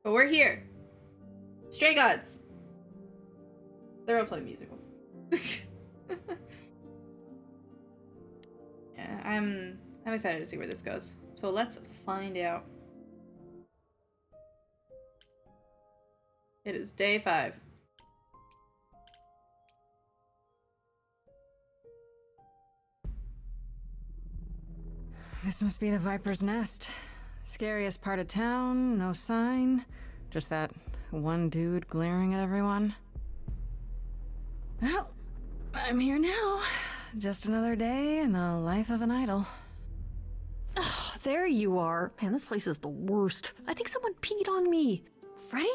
But we're here. Stray Gods. They're all playing musical. Yeah, I'm excited to see where this goes. So let's find out. It is day 5. This must be the Viper's Nest. Scariest part of town, no sign. Just that one dude glaring at everyone. Well, I'm here now. Just another day in the life of an idol. Oh, there you are. Man, this place is the worst. I think someone peed on me. Freddy?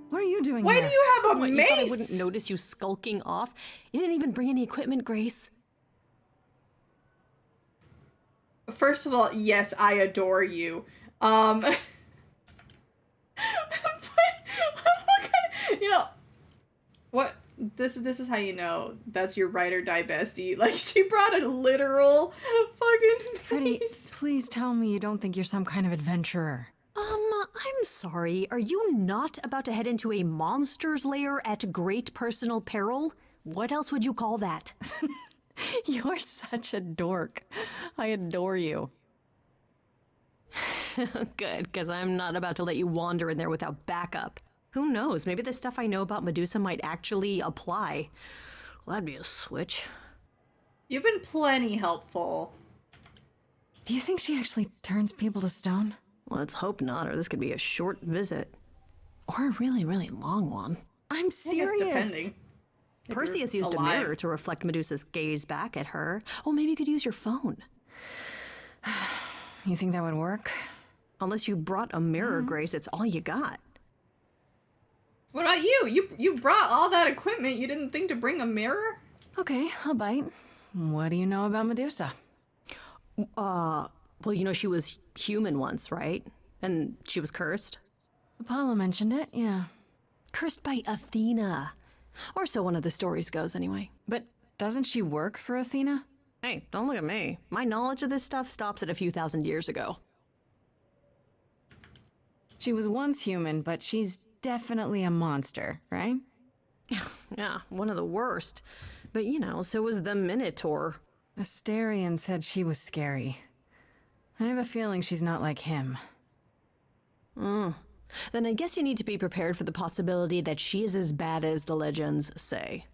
What are you doing Why here? do you have a What, mace? you thought I wouldn't notice you skulking off? You didn't even bring any equipment, Grace. First of all, yes, I adore you. But what kind of, what this is how you know that's your ride or die bestie. Like, she brought a literal fucking Freddy, mace. please tell me you don't think you're some kind of adventurer. I'm sorry. Are you not about to head into a monster's lair at great personal peril? What else would you call that? You're such a dork. I adore you. Good, because I'm not about to let you wander in there without backup. Who knows? Maybe the stuff I know about Medusa might actually apply. Well, that'd be a switch. You've been plenty helpful. Do you think she actually turns people to stone? Let's hope not, or this could be a short visit. Or a really, really long one. I'm serious. Depending. If Perseus you're used a alive. mirror to reflect Medusa's gaze back at her. Oh, maybe you could use your phone. You think that would work? Unless you brought a mirror, Grace, it's all you got. What about you? You brought all that equipment. You didn't think to bring a mirror? Okay, I'll bite. What do you know about Medusa? Well, you know, she was human once, right? And she was cursed. Apollo mentioned it, yeah. Cursed by Athena. Or so one of the stories goes, anyway. But doesn't she work for Athena? Hey, don't look at me. My knowledge of this stuff stops at a few thousand years ago. She was once human, but she's definitely a monster, right? Yeah, one of the worst. But, you know, so was the Minotaur. Asterion said she was scary. I have a feeling she's not like him. Then I guess you need to be prepared for the possibility that she is as bad as the legends say.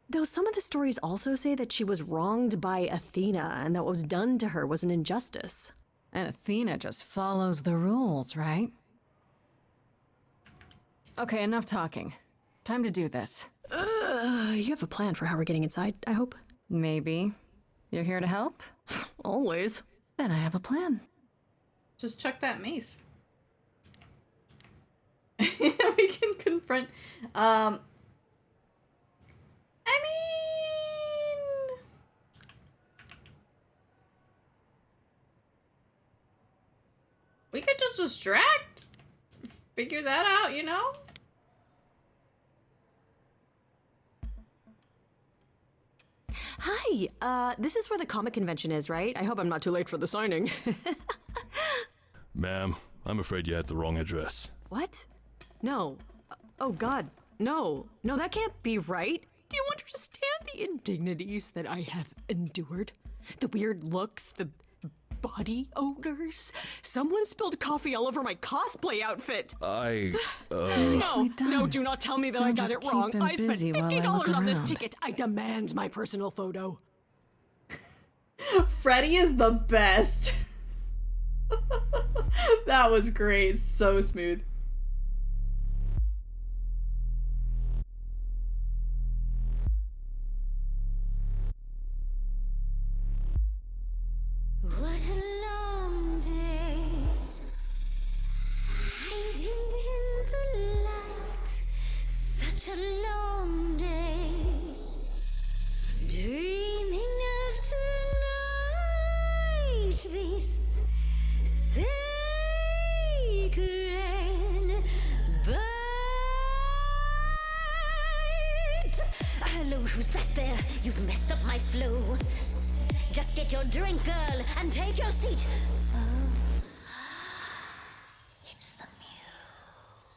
Though some of the stories also say that she was wronged by Athena and that what was done to her was an injustice. And Athena just follows the rules, right? Okay, enough talking. Time to do this. You have a plan for how we're getting inside, I hope? Maybe. You're here to help? Always. Then I have a plan. Just chuck that mace. We can confront. I mean, we could just distract. Figure that out, you know? Hi, this is where the comic convention is, right? I hope I'm not too late for the signing. Ma'am, I'm afraid you had the wrong address. What? No. Oh God, no. No, that can't be right. Do you understand the indignities that I have endured? The weird looks, the body odors. Someone spilled coffee all over my cosplay outfit. Nicely done. No, do not tell me that I I'll got just it wrong. keep him I spent busy while I look $50 on this around. ticket. I demand my personal photo. Freddy is the best. That was great. So smooth. What a long day, hiding in the light. Such a long day, dreaming of tonight. This sacred bite. Hello, who's that there? You've messed up my flow. Just get your drink, girl, and take your seat. Oh, it's the mule.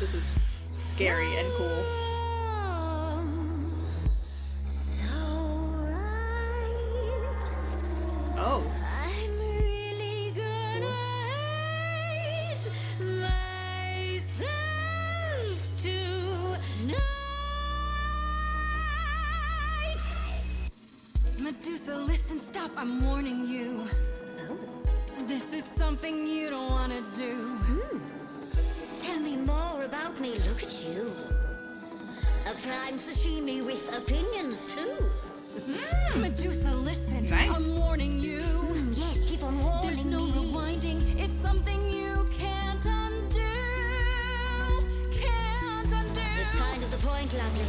This is scary and cool. Oh. I'm really gonna hate myself tonight. Medusa, listen, stop, I'm warning you. This is something you don't wanna do. Tell me more about me, look at you. A prime sashimi with opinions too. Medusa, listen, Nice. I'm warning you. Yes, keep on warning There's no me. rewinding, it's something you can't undo. Can't undo. It's kind of the point, lovely.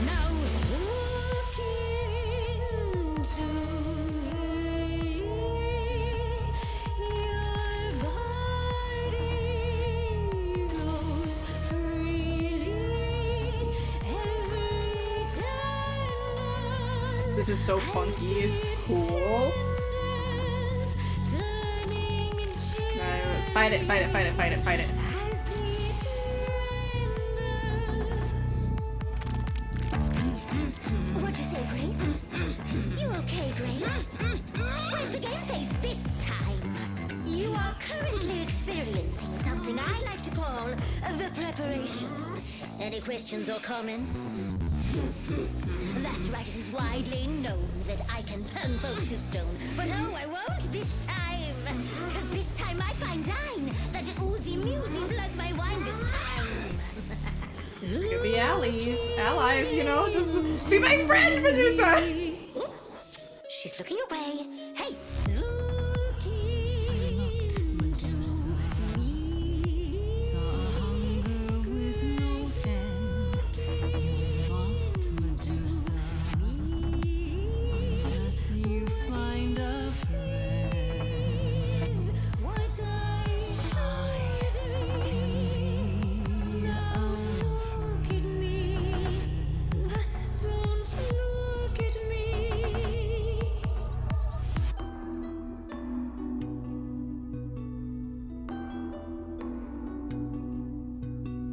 Now look into me. Your body goes freely every time. This is so funky. It's cool. Fight it, fight it, fight it, fight it, fight it. What'd you say, Grace? You okay, Grace? Where's the game face this time? You are currently experiencing something I like to call the preparation. Any questions or comments? That's right, it is widely known that I can turn folks to stone. But oh, I won't this time. Cause this time I find dine that oozy musy bloods my wine this time. We could be allies, you know? Just be my friend, Medusa! She's looking away. Hey, Medusa, saw a hunger with no end. You're lost, Medusa, unless you find a friend. what I Can be a look at me, but don't look at me.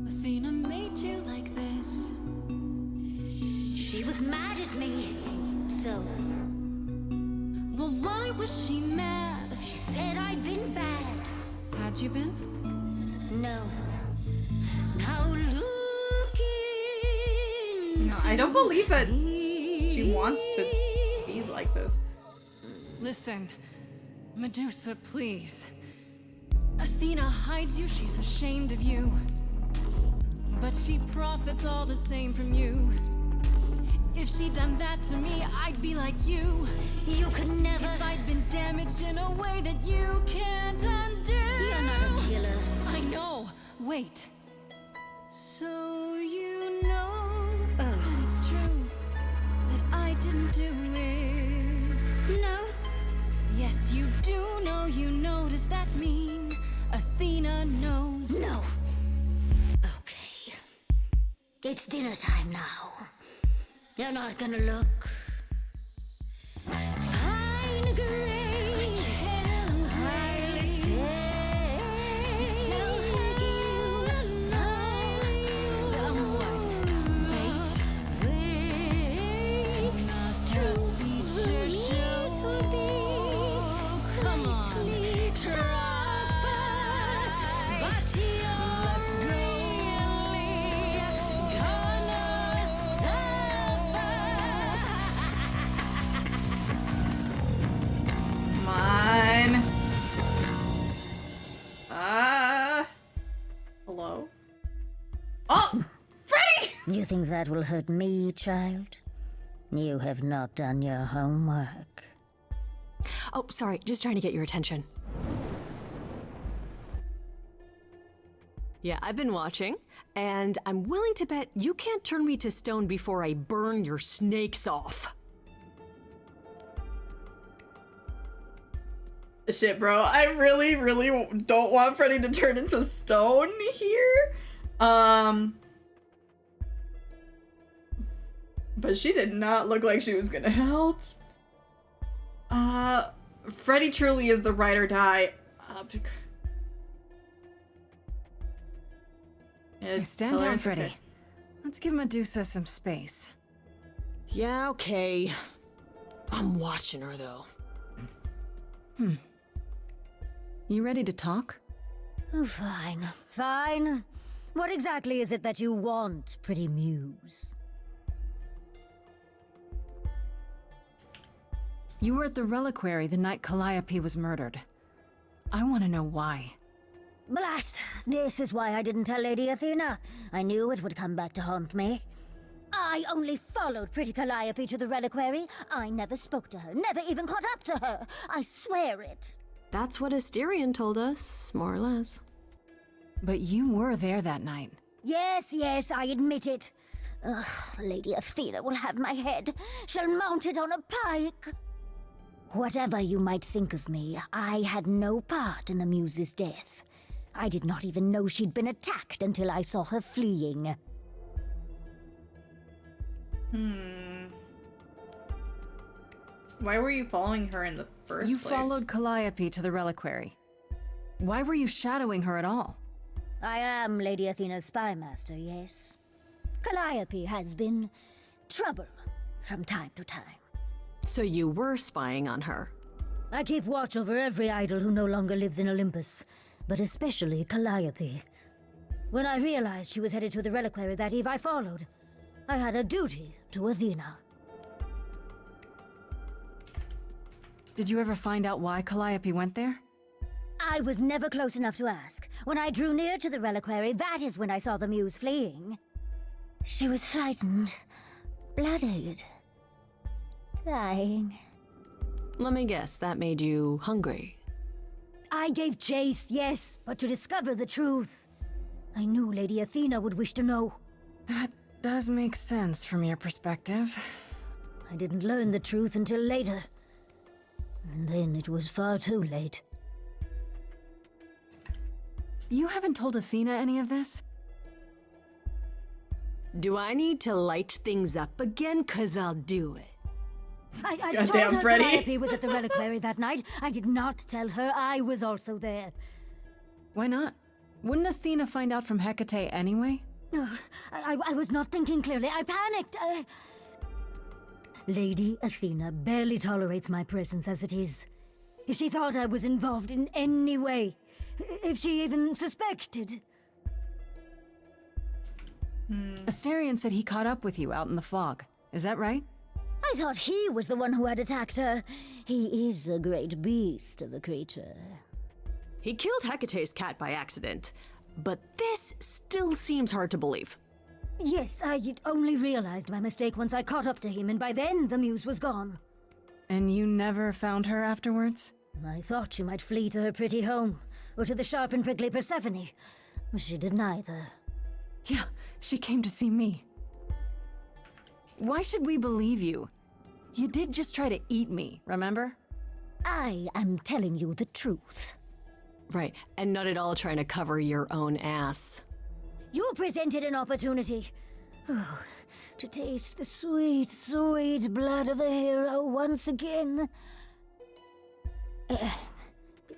Athena made you like this. She was mad at me, so Well, why was she mad? she said I'd been bad. Had you been? No. Now look in. No, I don't believe that she wants to be like this. Listen, Medusa, please. Athena hides you, she's ashamed of you. But she profits all the same from you. If she'd done that to me, I'd be like you. You could never. If I'd been damaged in a way that you can't undo. You're not a killer. I know. Wait. So you know that it's true that I didn't do it. No. Yes, you do know, you know. Does that mean Athena knows? No. Okay. It's dinner time now. You're not gonna look. Fine, Grace. To tell her you know that I'm what? Bait? Not the feature show. Come on, try. But let's go. Come on. Hello? Oh! Freddy! You think that will hurt me, child? You have not done your homework. Oh, sorry, just trying to get your attention. Yeah, I've been watching, and I'm willing to bet you can't turn me to stone before I burn your snakes off. Shit, bro. I really, really don't want Freddy to turn into stone here. But she did not look like she was gonna help. Freddy truly is the ride or die. Yeah, Stand tell her down, it's Freddy. okay. Let's give Medusa some space. Yeah, okay. I'm watching her, though. You ready to talk? Oh, fine. Fine. What exactly is it that you want, pretty muse? You were at the reliquary the night Calliope was murdered. I want to know why. Blast! This is why I didn't tell Lady Athena. I knew it would come back to haunt me. I only followed pretty Calliope to the reliquary. I never spoke to her, never even caught up to her. I swear it. That's what Asterion told us, more or less. But you were there that night. Yes, yes, I admit it. Ugh, Lady Athena will have my head. She'll mount it on a pike. Whatever you might think of me, I had no part in the Muse's death. I did not even know she'd been attacked until I saw her fleeing. Why were you following her in the first You place? followed Calliope to the reliquary. Why were you shadowing her at all? I am Lady Athena's spy master, yes. Calliope has been trouble from time to time. So you were spying on her. I keep watch over every idol who no longer lives in Olympus, but especially Calliope. When I realized she was headed to the reliquary that eve, I followed. I had a duty to Athena. Did you ever find out why Calliope went there? I was never close enough to ask. When I drew near to the reliquary, that is when I saw the muse fleeing. She was frightened, blooded, dying. Let me guess, that made you hungry. I gave chase, yes, but to discover the truth. I knew Lady Athena would wish to know. That does make sense from your perspective. I didn't learn the truth until later. And then it was far too late. You haven't told Athena any of this? Do I need to light things up again? 'Cause I'll do it. I Goddamn told her Freddy. Calliope was at the reliquary that night. I did not tell her I was also there. Why not? Wouldn't Athena find out from Hecate anyway? I was not thinking clearly. I panicked. Lady Athena barely tolerates my presence as it is. If she thought I was involved in any way, if she even suspected. Asterion said he caught up with you out in the fog. Is that right? I thought he was the one who had attacked her. He is a great beast of a creature. He killed Hecate's cat by accident, but this still seems hard to believe. Yes, I had only realized my mistake once I caught up to him, and by then the muse was gone. And you never found her afterwards? I thought she might flee to her pretty home, or to the sharp and prickly Persephone. She did neither. Yeah, she came to see me. Why should we believe you? You did just try to eat me, remember? I am telling you the truth. Right, and not at all trying to cover your own ass. You presented an opportunity. Oh, to taste the sweet, sweet blood of a hero once again.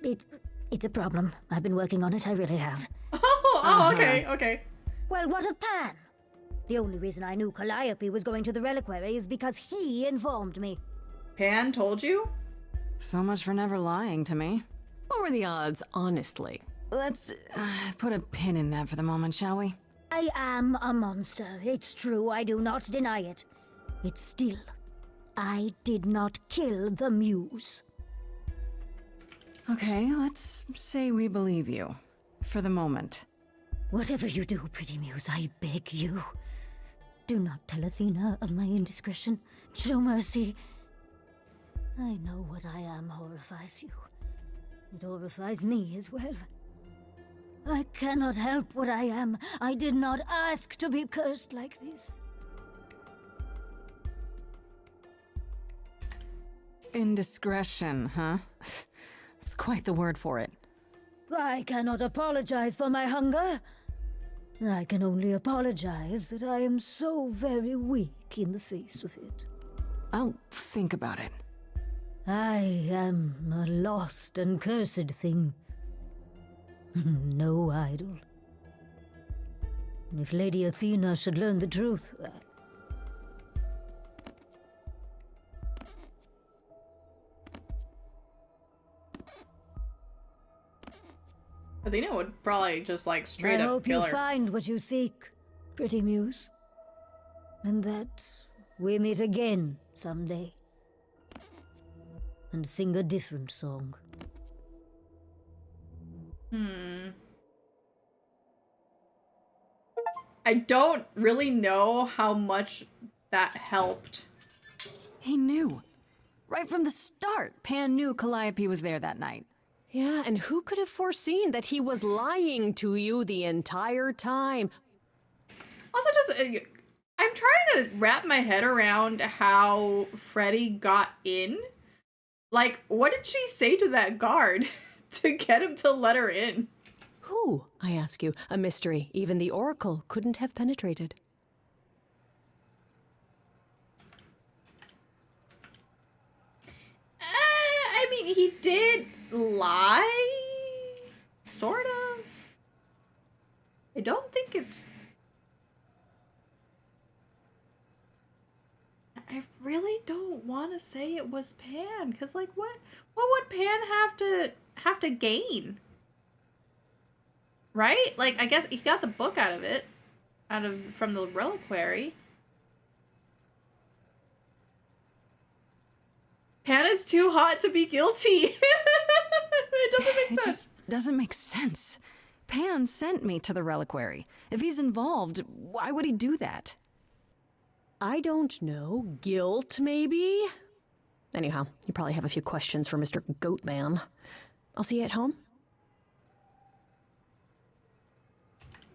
It's a problem. I've been working on it, I really have. Okay, okay. Well, what of Pan? The only reason I knew Calliope was going to the reliquary is because he informed me. Pan told you? So much for never lying to me. What were the odds, honestly? Let's put a pin in that for the moment, shall we? I am a monster. It's true, I do not deny it. It's still, I did not kill the muse. Okay, let's say we believe you. For the moment. Whatever you do, pretty muse, I beg you. Do not tell Athena of my indiscretion. Show mercy. I know what I am horrifies you. It horrifies me as well. I cannot help what I am. I did not ask to be cursed like this. Indiscretion, huh? That's quite the word for it. I cannot apologize for my hunger. I can only apologize that I am so very weak in the face of it. I'll think about it. I am a lost and cursed thing. No idol. If Lady Athena should learn the truth, Athena would probably just like straight I up hope kill you her. find what you seek, pretty muse. And that we meet again someday. And sing a different song. I don't really know how much that helped. He knew. Right from the start, Pan knew Calliope was there that night. Yeah, and who could have foreseen that he was lying to you the entire time? Also, just I'm trying to wrap my head around how Freddy got in. Like, what did she say to that guard to get him to let her in? Who, I ask you? A mystery even the Oracle couldn't have penetrated. I mean, he did lie, sort of. I don't think it's... I really don't want to say it was Pan, because, like, what would Pan have to gain? Right? Like, I guess he got the book out of it, from the reliquary. Pan is too hot to be guilty. It doesn't make sense. It just doesn't make sense. Pan sent me to the reliquary. If he's involved, why would he do that? I don't know. Guilt, maybe? Anyhow, you probably have a few questions for Mr. Goatman. I'll see you at home.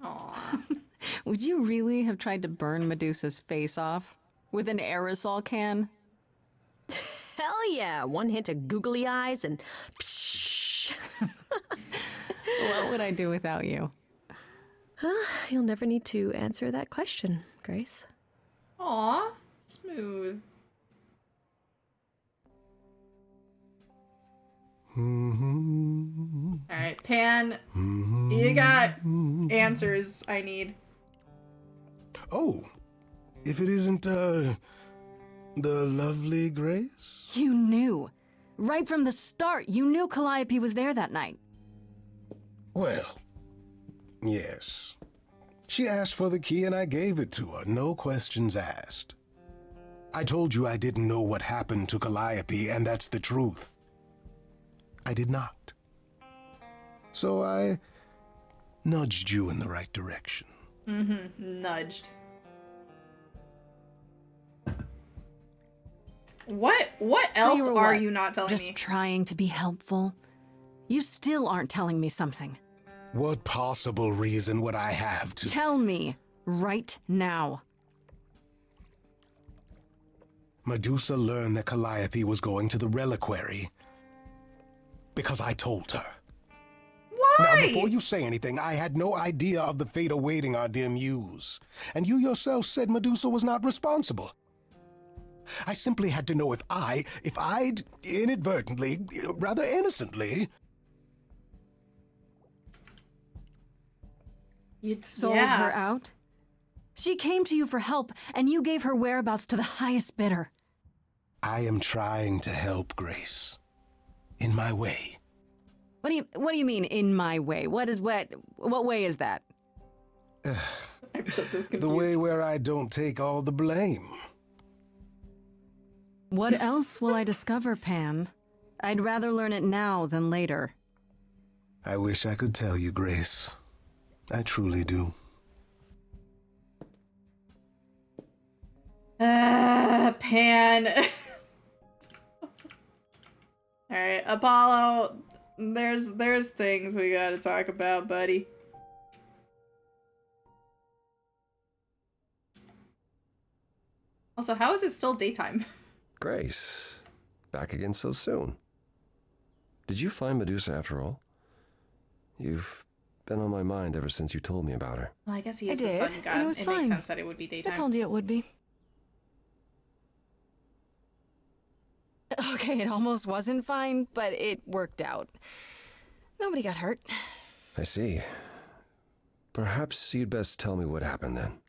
Aw. Would you really have tried to burn Medusa's face off? With an aerosol can? Hell yeah! One hint of googly eyes and... What would I do without you? You'll never need to answer that question, Grace. Aw, smooth. Alright, Pan, you got answers I need. Oh, if it isn't, the lovely Grace? You knew. Right from the start, you knew Calliope was there that night. Well, yes. She asked for the key and I gave it to her, no questions asked. I told you I didn't know what happened to Calliope, and that's the truth. I did not. So I nudged you in the right direction. Nudged. What else So you were are what? you not telling Just me? trying to be helpful? You still aren't telling me something. What possible reason would I have to... Tell me, right now. Medusa learned that Calliope was going to the reliquary because I told her. Why? Now, before you say anything, I had no idea of the fate awaiting our dear muse. And you yourself said Medusa was not responsible. I simply had to know if I'd inadvertently, rather innocently... You'd Sold her out? She came to you for help, and you gave her whereabouts to the highest bidder. I am trying to help, Grace. In my way. What do you mean, in my way? What way is that? I'm just as confused. The way where I don't take all the blame. What else will I discover, Pan? I'd rather learn it now than later. I wish I could tell you, Grace. I truly do. Pan. Alright, Apollo, there's things we gotta talk about, buddy. Also, how is it still daytime? Grace, back again so soon. Did you find Medusa after all? You've been on my mind ever since you told me about her. Well, I guess he I is the did, sun and god. it was It fine. makes sense that it would be I daytime. told you it would be. Okay, it almost wasn't fine, but it worked out. Nobody got hurt. I see. Perhaps you'd best tell me what happened then.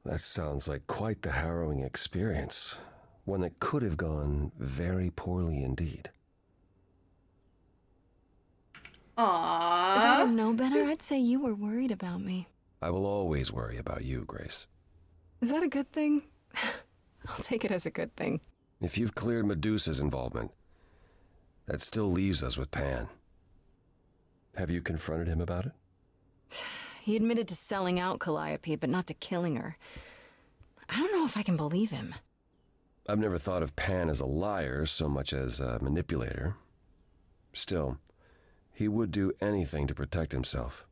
That sounds like quite the harrowing experience. One that could have gone very poorly indeed. If I Aww. didn't know better, I'd say you were worried about me. I will always worry about you, Grace. Is that a good thing? I'll take it as a good thing. If you've cleared Medusa's involvement, that still leaves us with Pan. Have you confronted him about it? He admitted to selling out Calliope, but not to killing her. I don't know if I can believe him. I've never thought of Pan as a liar so much as a manipulator. Still, he would do anything to protect himself.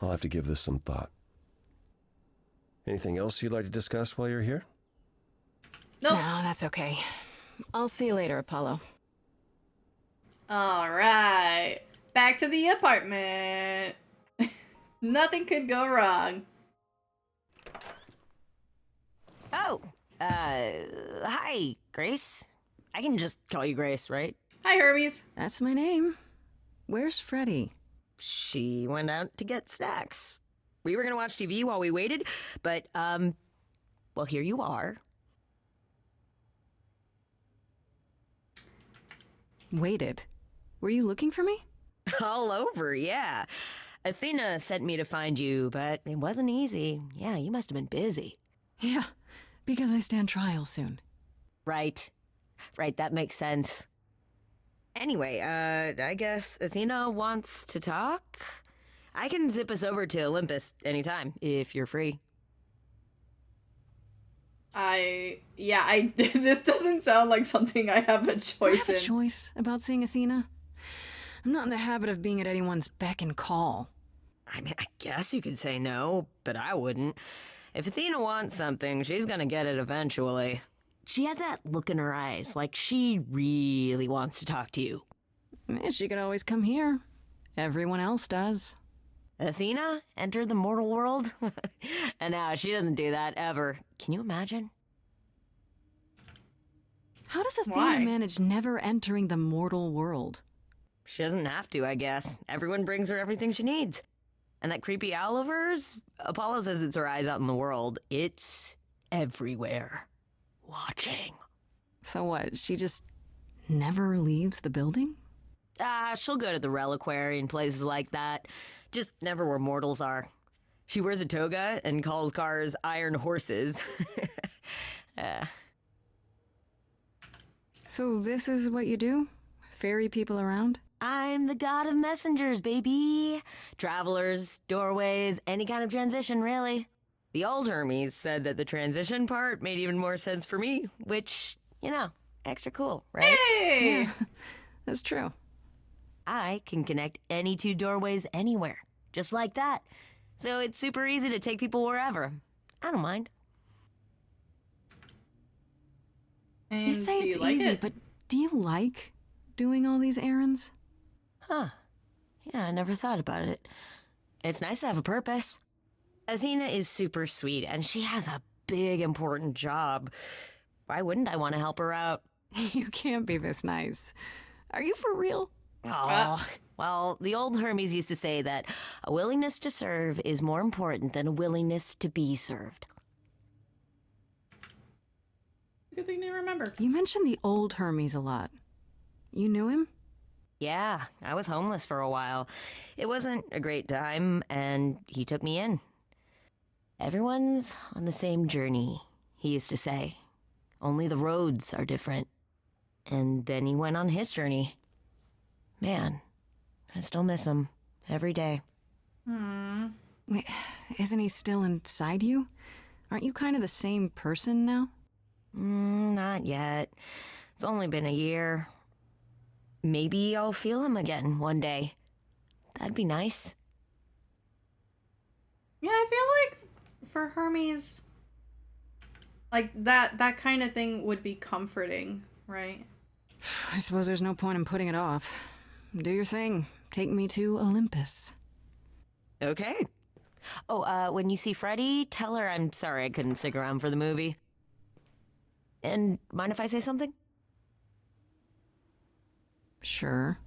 I'll have to give this some thought. Anything else you'd like to discuss while you're here? Nope. No, that's okay. I'll see you later, Apollo. Alright. Back to the apartment. Nothing could go wrong. Oh, hi, Grace. I can just call you Grace, right? Hi, Hermes. That's my name. Where's Freddy? She went out to get snacks. We were gonna watch TV while we waited, but, well, here you are. Waited. Were you looking for me? All over, yeah. Athena sent me to find you, but it wasn't easy. Yeah, you must have been busy. Yeah, because I stand trial soon. Right. Right, that makes sense. Anyway, I guess Athena wants to talk? I can zip us over to Olympus anytime, if you're free. This doesn't sound like something I have a Do I choice have a in. choice about seeing Athena? I'm not in the habit of being at anyone's beck and call. I mean, I guess you could say no, but I wouldn't. If Athena wants something, she's gonna get it eventually. She had that look in her eyes, like she really wants to talk to you. She could always come here. Everyone else does. Athena entered the mortal world? And now she doesn't do that ever. Can you imagine? How does Athena Why? manage never entering the mortal world? She doesn't have to, I guess. Everyone brings her everything she needs. And that creepy owl of hers? Apollo says it's her eyes out in the world. It's everywhere. Watching. So what, she just never leaves the building? She'll go to the reliquary and places like that. Just never where mortals are. She wears a toga and calls cars iron horses. So this is what you do? Ferry people around? I'm the god of messengers, baby. Travelers, doorways, any kind of transition, really. The old Hermes said that the transition part made even more sense for me, which, you know, extra cool, right? Hey! Yeah, that's true. I can connect any two doorways anywhere, just like that. So it's super easy to take people wherever. I don't mind. And You say do it's you like easy, it? but do you like doing all these errands? Huh. Yeah, I never thought about it. It's nice to have a purpose. Athena is super sweet, and she has a big, important job. Why wouldn't I want to help her out? You can't be this nice. Are you for real? Oh, well, the old Hermes used to say that a willingness to serve is more important than a willingness to be served. Good thing to remember. You mentioned the old Hermes a lot. You knew him? Yeah, I was homeless for a while. It wasn't a great time, and he took me in. Everyone's on the same journey, he used to say. Only the roads are different. And then he went on his journey. Man, I still miss him every day. Wait, isn't he still inside you? Aren't you kind of the same person now? Not yet. It's only been a year. Maybe I'll feel him again one day. That'd be nice. Yeah, I feel like for Hermes, like that kind of thing would be comforting, right? I suppose there's no point in putting it off. Do your thing. Take me to Olympus. Okay. Oh, when you see Freddie, tell her I'm sorry I couldn't stick around for the movie. And mind if I say something? Sure.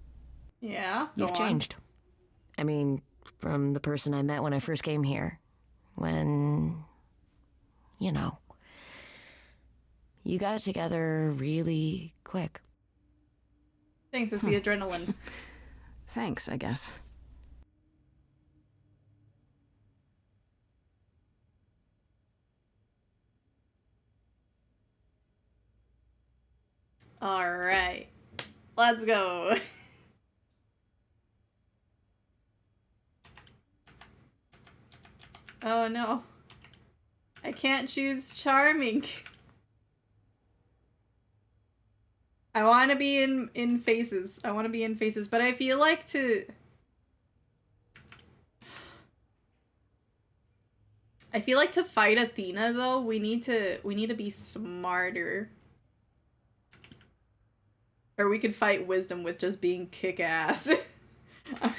Yeah, go You've on. changed. I mean, from the person I met when I first came here. When, you know, you got it together really quick. Thanks, it's the adrenaline. Thanks, I guess. All right, let's go. Oh no, I can't choose charming. I want to be in faces. I want to be in faces, but I feel like to fight Athena though, we need to be smarter. Or we could fight Wisdom with just being kick-ass.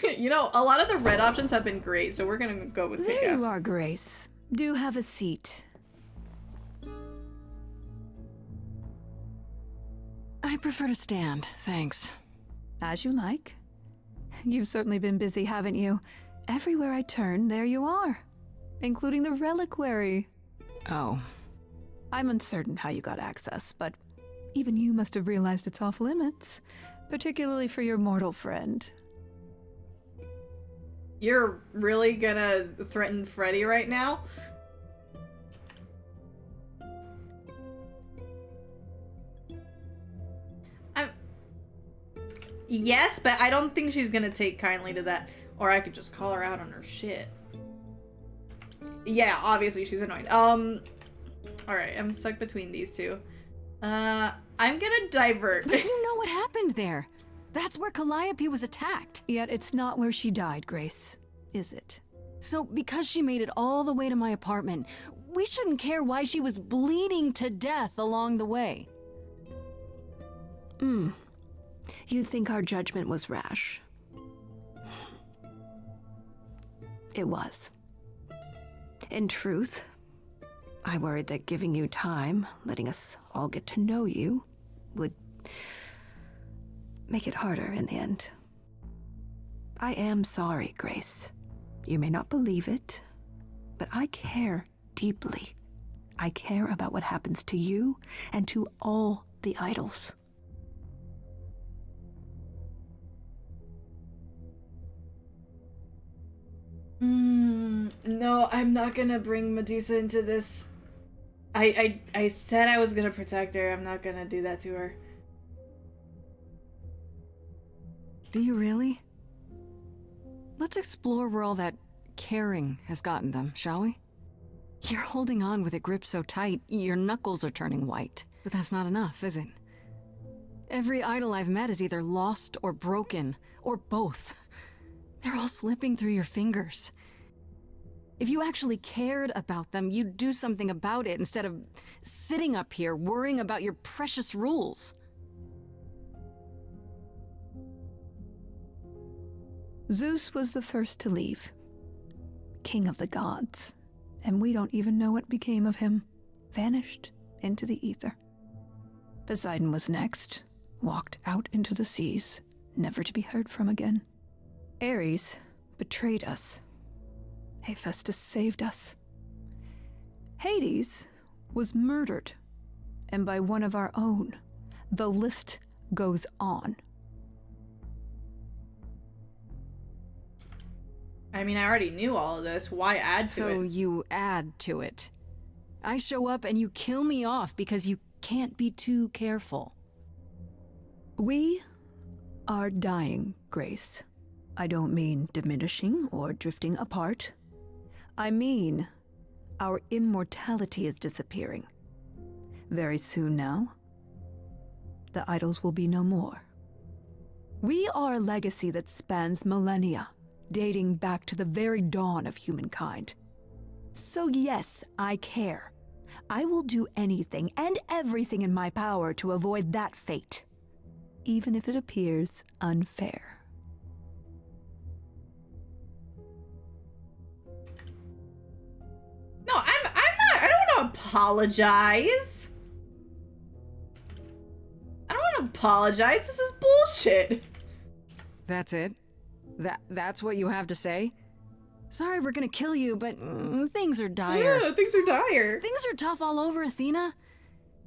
You know, a lot of the red options have been great, so we're gonna go with kick-ass. There you are, Grace. Do have a seat. I prefer to stand, thanks. As you like. You've certainly been busy, haven't you? Everywhere I turn, there you are. Including the reliquary. Oh. I'm uncertain how you got access, but even you must have realized it's off limits. Particularly for your mortal friend. You're really gonna threaten Freddy right now? Yes, but I don't think she's gonna take kindly to that. Or I could just call her out on her shit. Yeah, obviously she's annoyed. Alright, I'm stuck between these two. I'm gonna divert. But you know what happened there. That's where Calliope was attacked. Yet it's not where she died, Grace, is it? So because she made it all the way to my apartment, we shouldn't care why she was bleeding to death along the way. You think our judgment was rash? It was. In truth, I worried that giving you time, letting us all get to know you, would make it harder in the end. I am sorry, Grace. You may not believe it, but I care deeply. I care about what happens to you and to all the idols. No, I'm not gonna bring Medusa into this. I said I was gonna protect her. I'm not gonna do that to her. Do you really? Let's explore where all that caring has gotten them, shall we? You're holding on with a grip so tight, your knuckles are turning white. But that's not enough, is it? Every idol I've met is either lost or broken, or both. They're all slipping through your fingers. If you actually cared about them, you'd do something about it instead of sitting up here worrying about your precious rules. Zeus was the first to leave. King of the gods. And we don't even know what became of him. Vanished into the ether. Poseidon was next. Walked out into the seas, never to be heard from again. Ares betrayed us. Hephaestus saved us. Hades was murdered. And by one of our own. The list goes on. I mean, I already knew all of this. Why add to So it? you add to it. I show up and you kill me off because you can't be too careful. We are dying, Grace. I don't mean diminishing or drifting apart. I mean, our immortality is disappearing. Very soon now, the idols will be no more. We are a legacy that spans millennia, dating back to the very dawn of humankind. So yes, I care. I will do anything and everything in my power to avoid that fate, even if it appears unfair. No, I don't want to apologize. I don't want to apologize. This is bullshit. That's it? That's what you have to say? Sorry we're gonna kill you, but things are dire. Yeah, things are dire. Things are tough all over, Athena.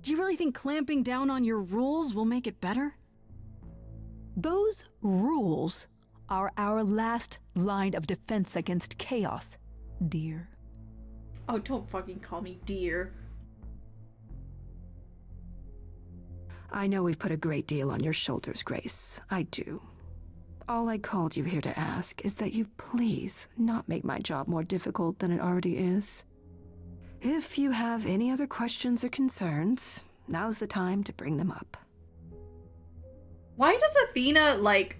Do you really think clamping down on your rules will make it better? Those rules are our last line of defense against chaos, dear. Oh, don't fucking call me dear. I know we've put a great deal on your shoulders, Grace. I do. All I called you here to ask is that you please not make my job more difficult than it already is. If you have any other questions or concerns, now's the time to bring them up. Why does Athena, like,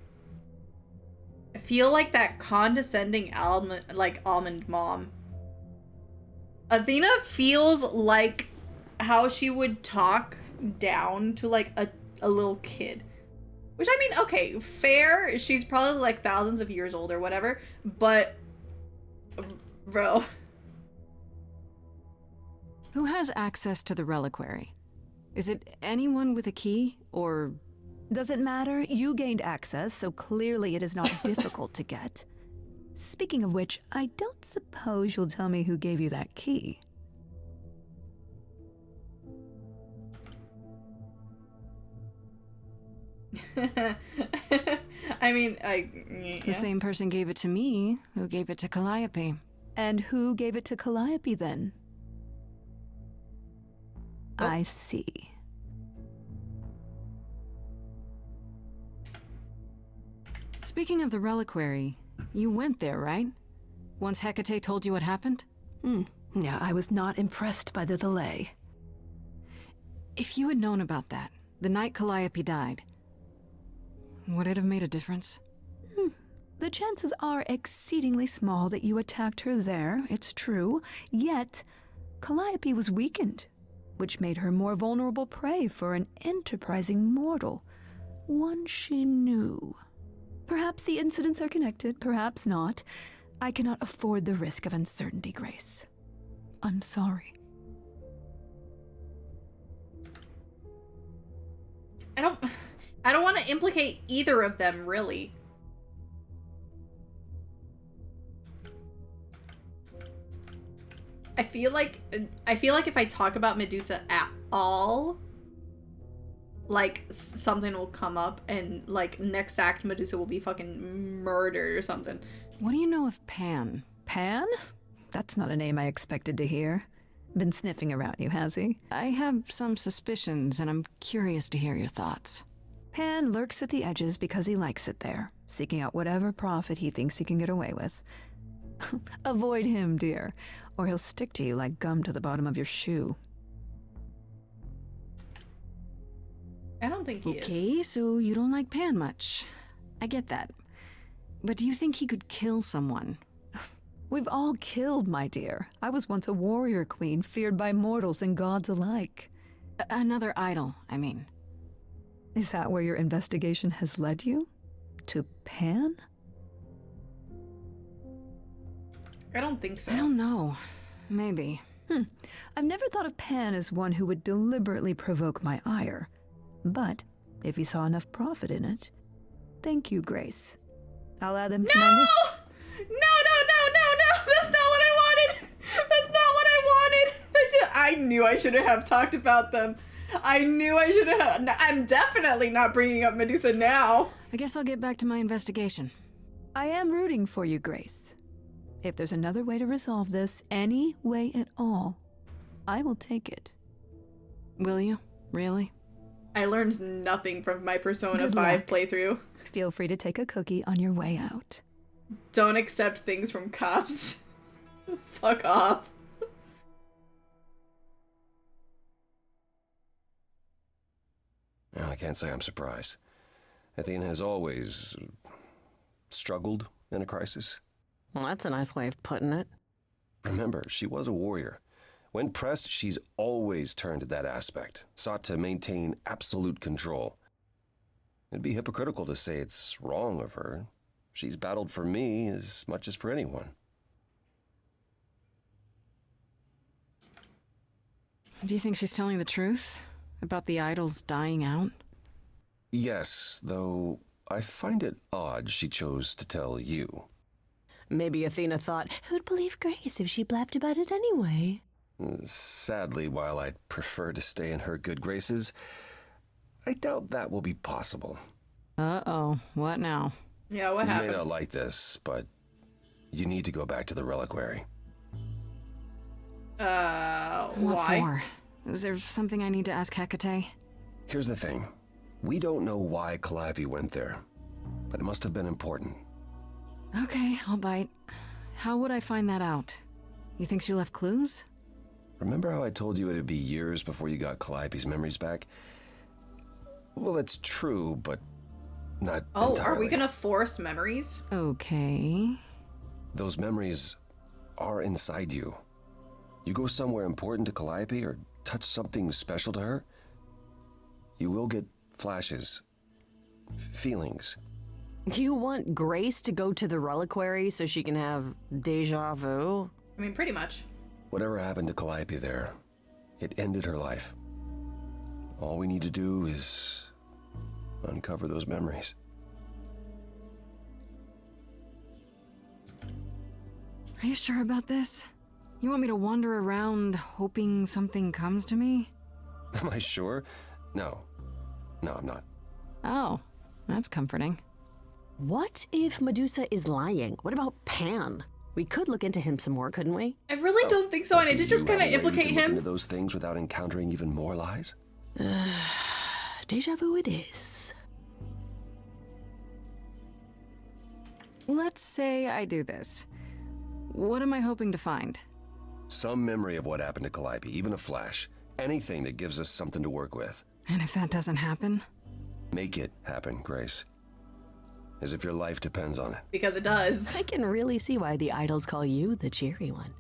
feel like that condescending almond mom? Athena feels like how she would talk down to, like, a little kid. Which, I mean, okay, fair. She's probably, like, thousands of years old or whatever. But, bro. Who has access to the reliquary? Is it anyone with a key, or... Does it matter? You gained access, so clearly it is not difficult to get. Speaking of which, I don't suppose you'll tell me who gave you that key. I mean, yeah. The same person gave it to me, who gave it to Calliope. And who gave it to Calliope, then? Oh. I see. Speaking of the reliquary, you went there, right? Once Hecate told you what happened? Yeah, I was not impressed by the delay. If you had known about that, the night Calliope died, would it have made a difference? The chances are exceedingly small that you attacked her there, it's true. Yet, Calliope was weakened, which made her more vulnerable prey for an enterprising mortal. One she knew. Perhaps the incidents are connected, perhaps not. I cannot afford the risk of uncertainty, Grace. I'm sorry. I don't want to implicate either of them, really. I feel like if I talk about Medusa at all, like, something will come up and, like, next act Medusa will be fucking murdered or something. What do you know of Pan? Pan? That's not a name I expected to hear. Been sniffing around you, has he? I have some suspicions, and I'm curious to hear your thoughts. Pan lurks at the edges because he likes it there, seeking out whatever profit he thinks he can get away with. Avoid him, dear, or he'll stick to you like gum to the bottom of your shoe. I don't think he is. Okay, so you don't like Pan much. I get that. But do you think he could kill someone? We've all killed, my dear. I was once a warrior queen, feared by mortals and gods alike. Another idol, I mean. Is that where your investigation has led you? To Pan? I don't think so. I don't know. Maybe. I've never thought of Pan as one who would deliberately provoke my ire. But if he saw enough profit in it, thank you, Grace. I'll add them to my list. No! That's not what I wanted! That's not what I wanted! I knew I shouldn't have talked about them. I knew I should have. I'm definitely not bringing up Medusa now. I guess I'll get back to my investigation. I am rooting for you, Grace. If there's another way to resolve this, any way at all, I will take it. Will you? Really? I learned nothing from my Persona Good 5 luck. playthrough. Feel free to take a cookie on your way out. Don't accept things from cops. Fuck off. Well, I can't say I'm surprised. Athena has always struggled in a crisis. Well, that's a nice way of putting it. Remember, she was a warrior. When pressed, she's always turned to that aspect, sought to maintain absolute control. It'd be hypocritical to say it's wrong of her. She's battled for me as much as for anyone. Do you think she's telling the truth? About the idols dying out? Yes, though I find it odd she chose to tell you. Maybe Athena thought, who'd believe Grace if she blabbed about it anyway? Sadly, while I'd prefer to stay in her good graces, I doubt that will be possible. Uh-oh. What now? Yeah, what You happened? may not like this, but you need to go back to the reliquary. What Why? for? Is there something I need to ask Hecate? Here's the thing. We don't know why Calliope went there, but it must have been important. Okay, I'll bite. How would I find that out? You think she left clues? Remember how I told you it'd be years before you got Calliope's memories back? Well, that's true, but not Oh, entirely. are we gonna force memories? Okay. Those memories are inside you. You go somewhere important to Calliope or touch something special to her, you will get flashes, feelings. Do you want Grace to go to the reliquary so she can have deja vu? I mean, pretty much. Whatever happened to Calliope there, it ended her life. All we need to do is uncover those memories. Are you sure about this? You want me to wander around hoping something comes to me? Am I sure? No, I'm not. Oh, that's comforting. What if Medusa is lying? What about Pan? We could look into him some more, couldn't we? I really don't think so, and it did just kind of implicate Look into him. those things without encountering even more lies? Deja vu it is. Let's say I do this. What am I hoping to find? Some memory of what happened to Calliope, even a flash. Anything that gives us something to work with. And if that doesn't happen? Make it happen, Grace. As if your life depends on it. Because it does. I can really see why the idols call you the cheery one.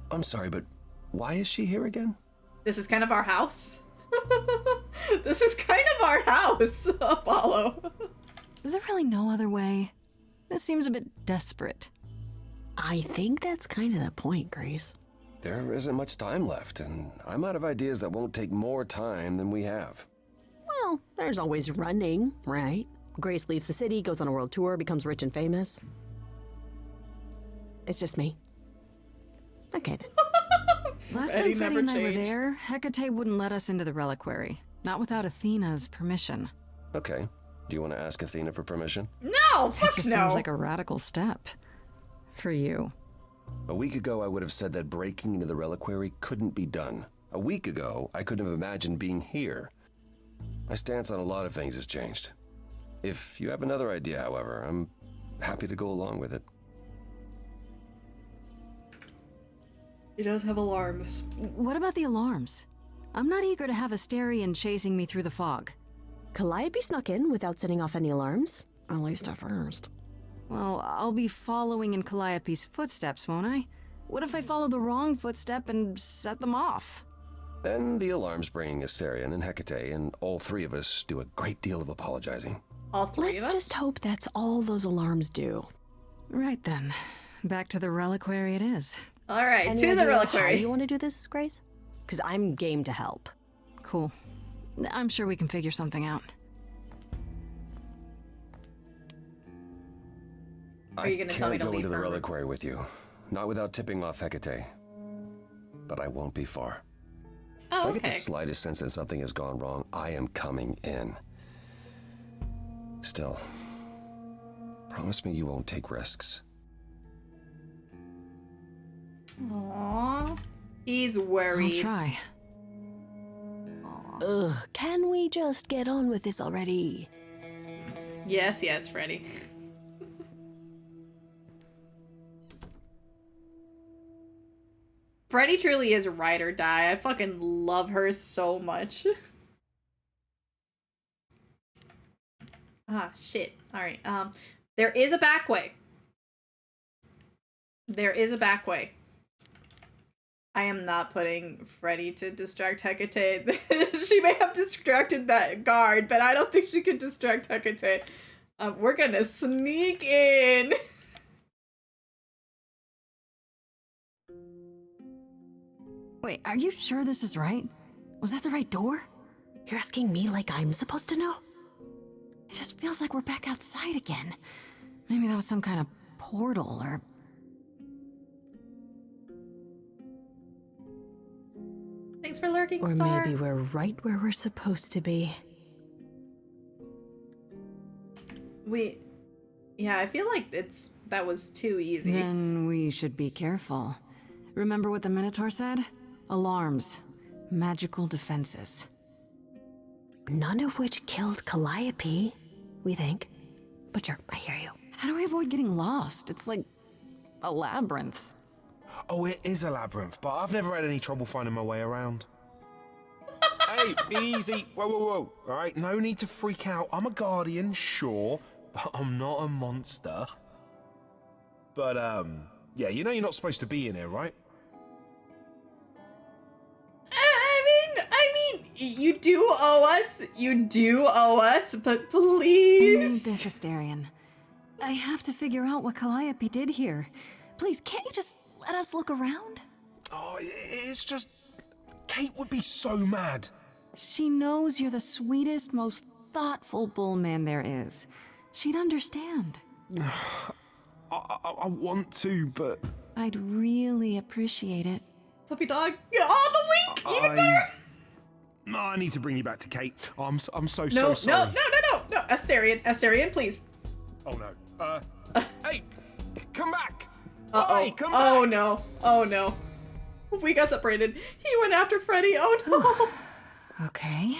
I'm sorry, but why is she here again? This is kind of our house. This is kind of our house, Apollo. Is there really no other way? This seems a bit desperate. I think that's kind of the point, Grace. There isn't much time left, and I'm out of ideas that won't take more time than we have. Well, there's always running, right? Grace leaves the city, goes on a world tour, becomes rich and famous. It's just me. Okay then. Last Freddie time Freddie never and I were changed. there, Hecate wouldn't let us into the reliquary. Not without Athena's permission. Okay. Do you want to ask Athena for permission? No, It fuck just no. seems like a radical step. For you. A week ago, I would have said that breaking into the reliquary couldn't be done. A week ago, I couldn't have imagined being here. My stance on a lot of things has changed. If you have another idea, however, I'm happy to go along with it. He does have alarms. What about the alarms? I'm not eager to have Asterian chasing me through the fog. Calliope snuck in without setting off any alarms. At least at first. Well, I'll be following in Calliope's footsteps, won't I? What if I follow the wrong footstep and set them off? Then the alarms bring Asterion and Hecate, and all three of us do a great deal of apologizing. All three Let's of us? just hope that's all those alarms do. Right then. Back to the reliquary it is. All right, Any to the idea How reliquary. you want to do this, Grace? Because I'm game to help. Cool. I'm sure we can figure something out. Are you gonna tell me to I can't go leave into the her room? reliquary with you. Not without tipping off Hecate. But I won't be far. If Oh, I get the okay. slightest sense that something has gone wrong, I am coming in. Still, promise me you won't take risks. Aww. He's I'll worried. try. Ugh, can we just get on with this already? Yes, yes, Freddy. Freddy truly is ride or die. I fucking love her so much. Ah, shit. Alright, there is a back way. There is a back way. I am not putting Freddy to distract Hecate. She may have distracted that guard, but I don't think she can distract Hecate. We're gonna sneak in. Wait, are you sure this is right? Was that the right door? You're asking me like I'm supposed to know? just feels like we're back outside again. Maybe that was some kind of portal or... Thanks for lurking, Or Star. maybe we're right where we're supposed to be. Yeah, I feel like that was too easy. Then we should be careful. Remember what the Minotaur said? Alarms. Magical defenses. None of which killed Calliope, we think. But sure, I hear you. How do we avoid getting lost? It's like a labyrinth. Oh, it is a labyrinth, but I've never had any trouble finding my way around. Hey, easy. Whoa, whoa, whoa. All right, no need to freak out. I'm a guardian, sure, but I'm not a monster. But, yeah, you know you're not supposed to be in here, right? I mean, you do owe us, but please. I need this, Asterion. I have to figure out what Calliope did here. Please, can't you just let us look around? Oh, it's just... Kate would be so mad. She knows you're the sweetest, most thoughtful bullman there is. She'd understand. I want to, but... I'd really appreciate it. Puppy dog. Oh, the wink! Even better! No, I need to bring you back to Kate. I'm so sorry. No, Asterion, please. Oh no. Hey, come back. Uh-oh. Hey, come back. Oh no. We got separated. He went after Freddy. Oh no. Okay.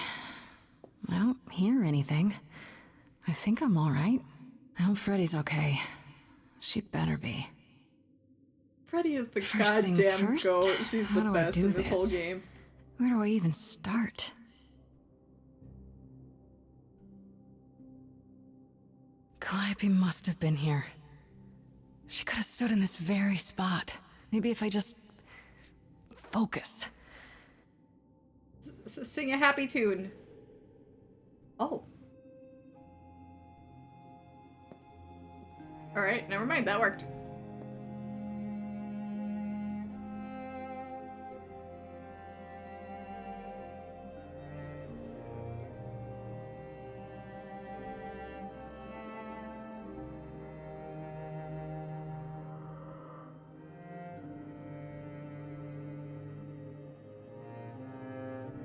I don't hear anything. I think I'm all right. I hope Freddy's okay. She better be. Freddy is the First things goddamn first, goat. She's how the do I best do in this whole this? game. Where do I even start? Calliope must have been here. She could have stood in this very spot. Maybe if I just... focus. Sing a happy tune. Oh. Alright, never mind, that worked.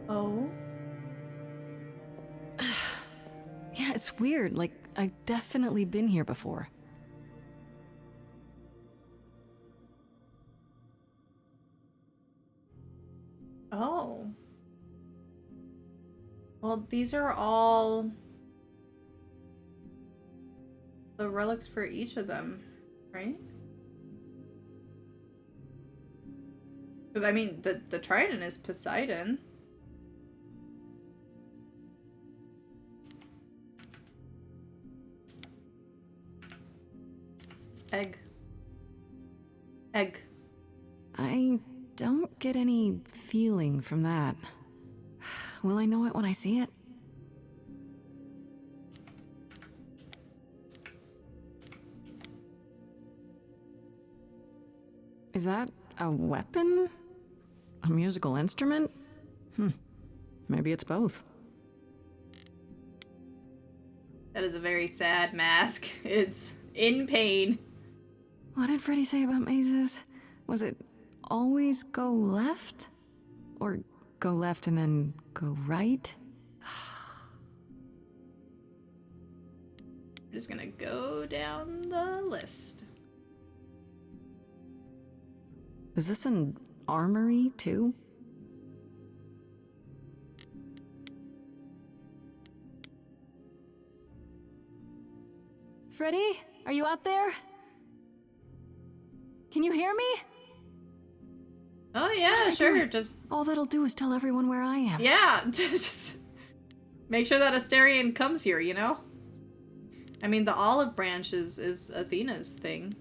Oh. Yeah, it's weird. Like, I've definitely been here before. Oh. Well, these are all the relics for each of them, right? Because, I mean, the trident is Poseidon. This is egg. Egg. I don't get any feeling from that. Will I know it when I see it? Is that a weapon? A musical instrument? Maybe it's both. That is a very sad mask. It is in pain. What did Freddy say about mazes? Was it always go left? Or go left and then go right? I'm just gonna go down the list. Is this an armory, too? Freddy, are you out there? Can you hear me? Oh yeah, sure. Just all that'll do is tell everyone where I am. yeah, just make sure that Asterion comes here. You know. I mean, the olive branch is Athena's thing.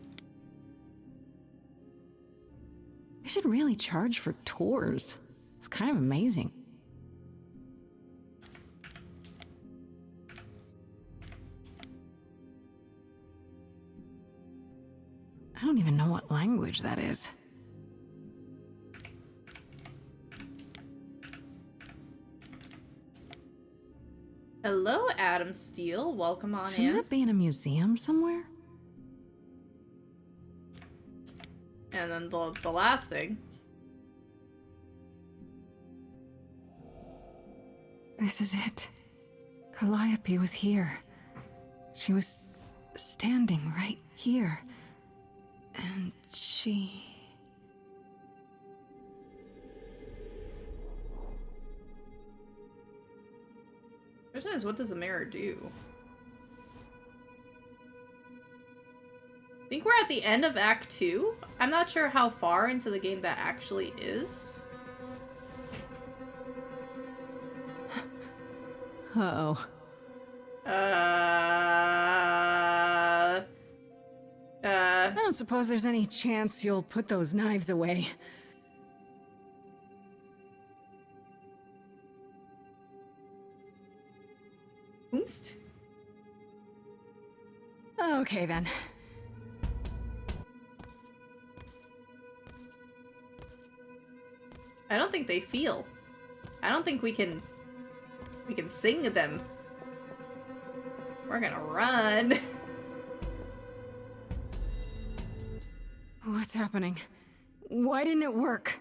They should really charge for tours. It's kind of amazing. I don't even know what language that is. Hello, Adam Steele. Welcome on Shouldn't in. that be in a museum somewhere? And then the last thing. This is it. Calliope was here. She was standing right here. And she... Question is, what does the mirror do? I think we're at the end of Act 2. I'm not sure how far into the game that actually is. Uh-oh. I don't suppose there's any chance you'll put those knives away. Oomst? Okay, then. I don't think they feel. I don't think we can sing them. We're gonna run. What's happening? Why didn't it work?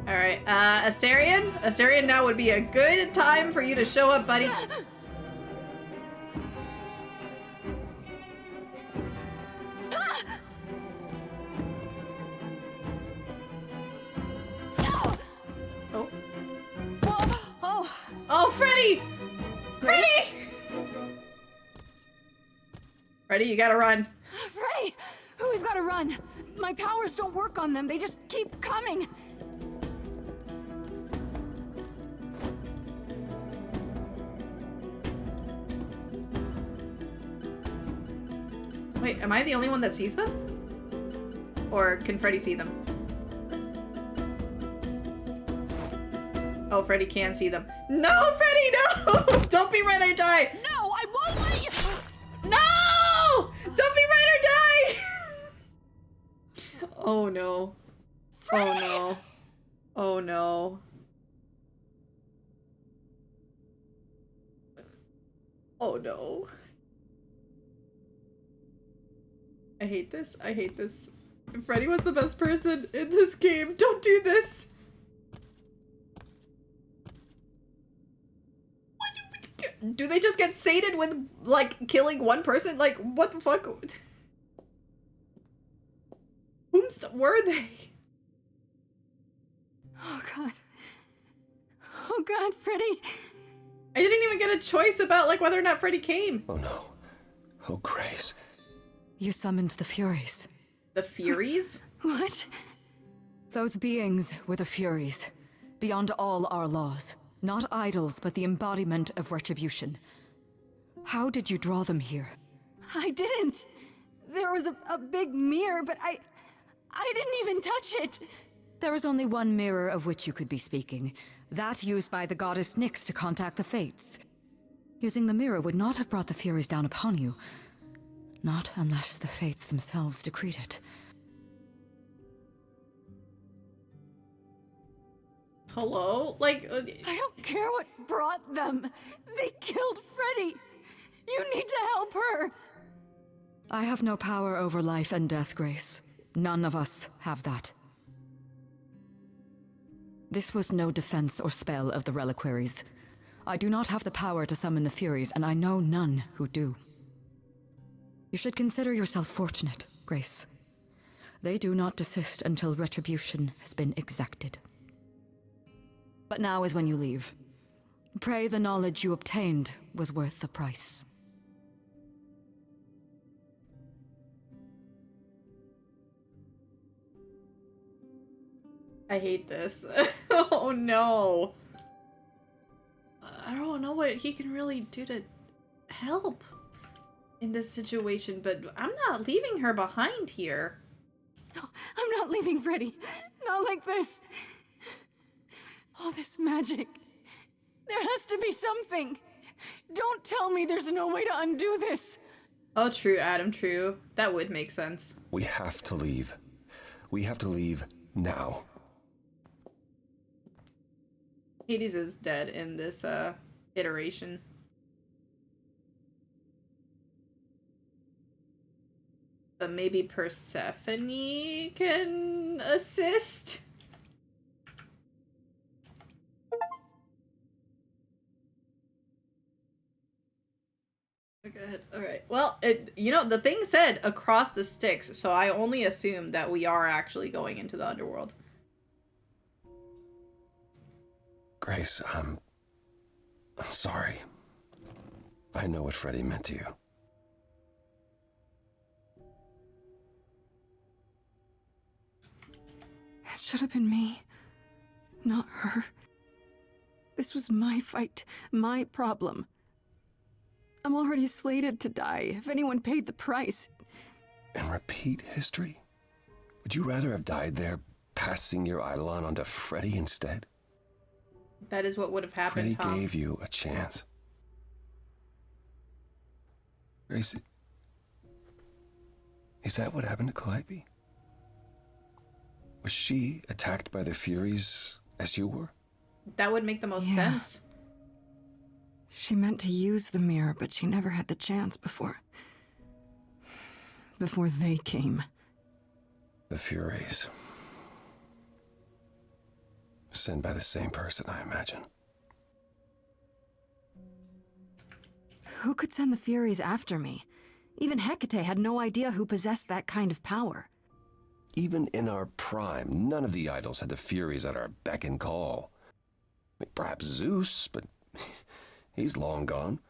Alright, Asterion? Asterion, now would be a good time for you to show up, buddy. Oh. Oh, Freddy! Freddy! Freddy, you gotta run. Freddy! We've gotta run! My powers don't work on them, they just keep coming! Wait, am I the only one that sees them? Or can Freddy see them? Oh, Freddy can see them. No, Freddy, no! Don't be red or die! No, I won't let you! No! Don't be red or die! Oh no. Freddy! Oh no. Oh no. Oh no. I hate this. I hate this. Freddy was the best person in this game. Don't do this. Do they just get sated with, like, killing one person? Like, what the fuck? Whomst were they? Oh god. Oh god, Freddy. I didn't even get a choice about, like, whether or not Freddy came. Oh no. Oh, Grace. You summoned the Furies. The Furies? What? Those beings were the Furies, beyond all our laws. Not idols, but the embodiment of retribution. How did you draw them here? I didn't. There was a big mirror, but I didn't even touch it. There is only one mirror of which you could be speaking. That used by the goddess Nyx to contact the Fates. Using the mirror would not have brought the Furies down upon you. Not unless the Fates themselves decreed it. Hello? Like, I don't care what brought them. They killed Freddy. You need to help her. I have no power over life and death, Grace. None of us have that. This was no defense or spell of the reliquaries. I do not have the power to summon the Furies, and I know none who do. You should consider yourself fortunate, Grace. They do not desist until retribution has been exacted. But now is when you leave. Pray the knowledge you obtained was worth the price. I hate this. Oh no. I don't know what he can really do to help in this situation, but I'm not leaving her behind here. No, I'm not leaving Freddy. Not like this. All this magic. There has to be something. Don't tell me there's no way to undo this. Oh, true, Adam, true. That would make sense. We have to leave. We have to leave now. Hades is dead in this iteration. But maybe Persephone can assist? Good. All right. Well, the thing said across the Styx, so I only assume that we are actually going into the underworld. Grace, I'm sorry. I know what Freddy meant to you. It should have been me, not her. This was my fight, my problem. I'm already slated to die if anyone paid the price. And repeat history? Would you rather have died there, passing your eidolon onto Freddy instead? That is what would have happened, Freddy Tom. gave you a chance. Grace, is that what happened to Calliope? Was she attacked by the Furies as you were? That would make the most sense. She meant to use the mirror, but she never had the chance before they came. The Furies. Sent by the same person, I imagine. Who could send the Furies after me? Even Hecate had no idea who possessed that kind of power. Even in our prime, none of the idols had the Furies at our beck and call. Perhaps Zeus, but he's long gone.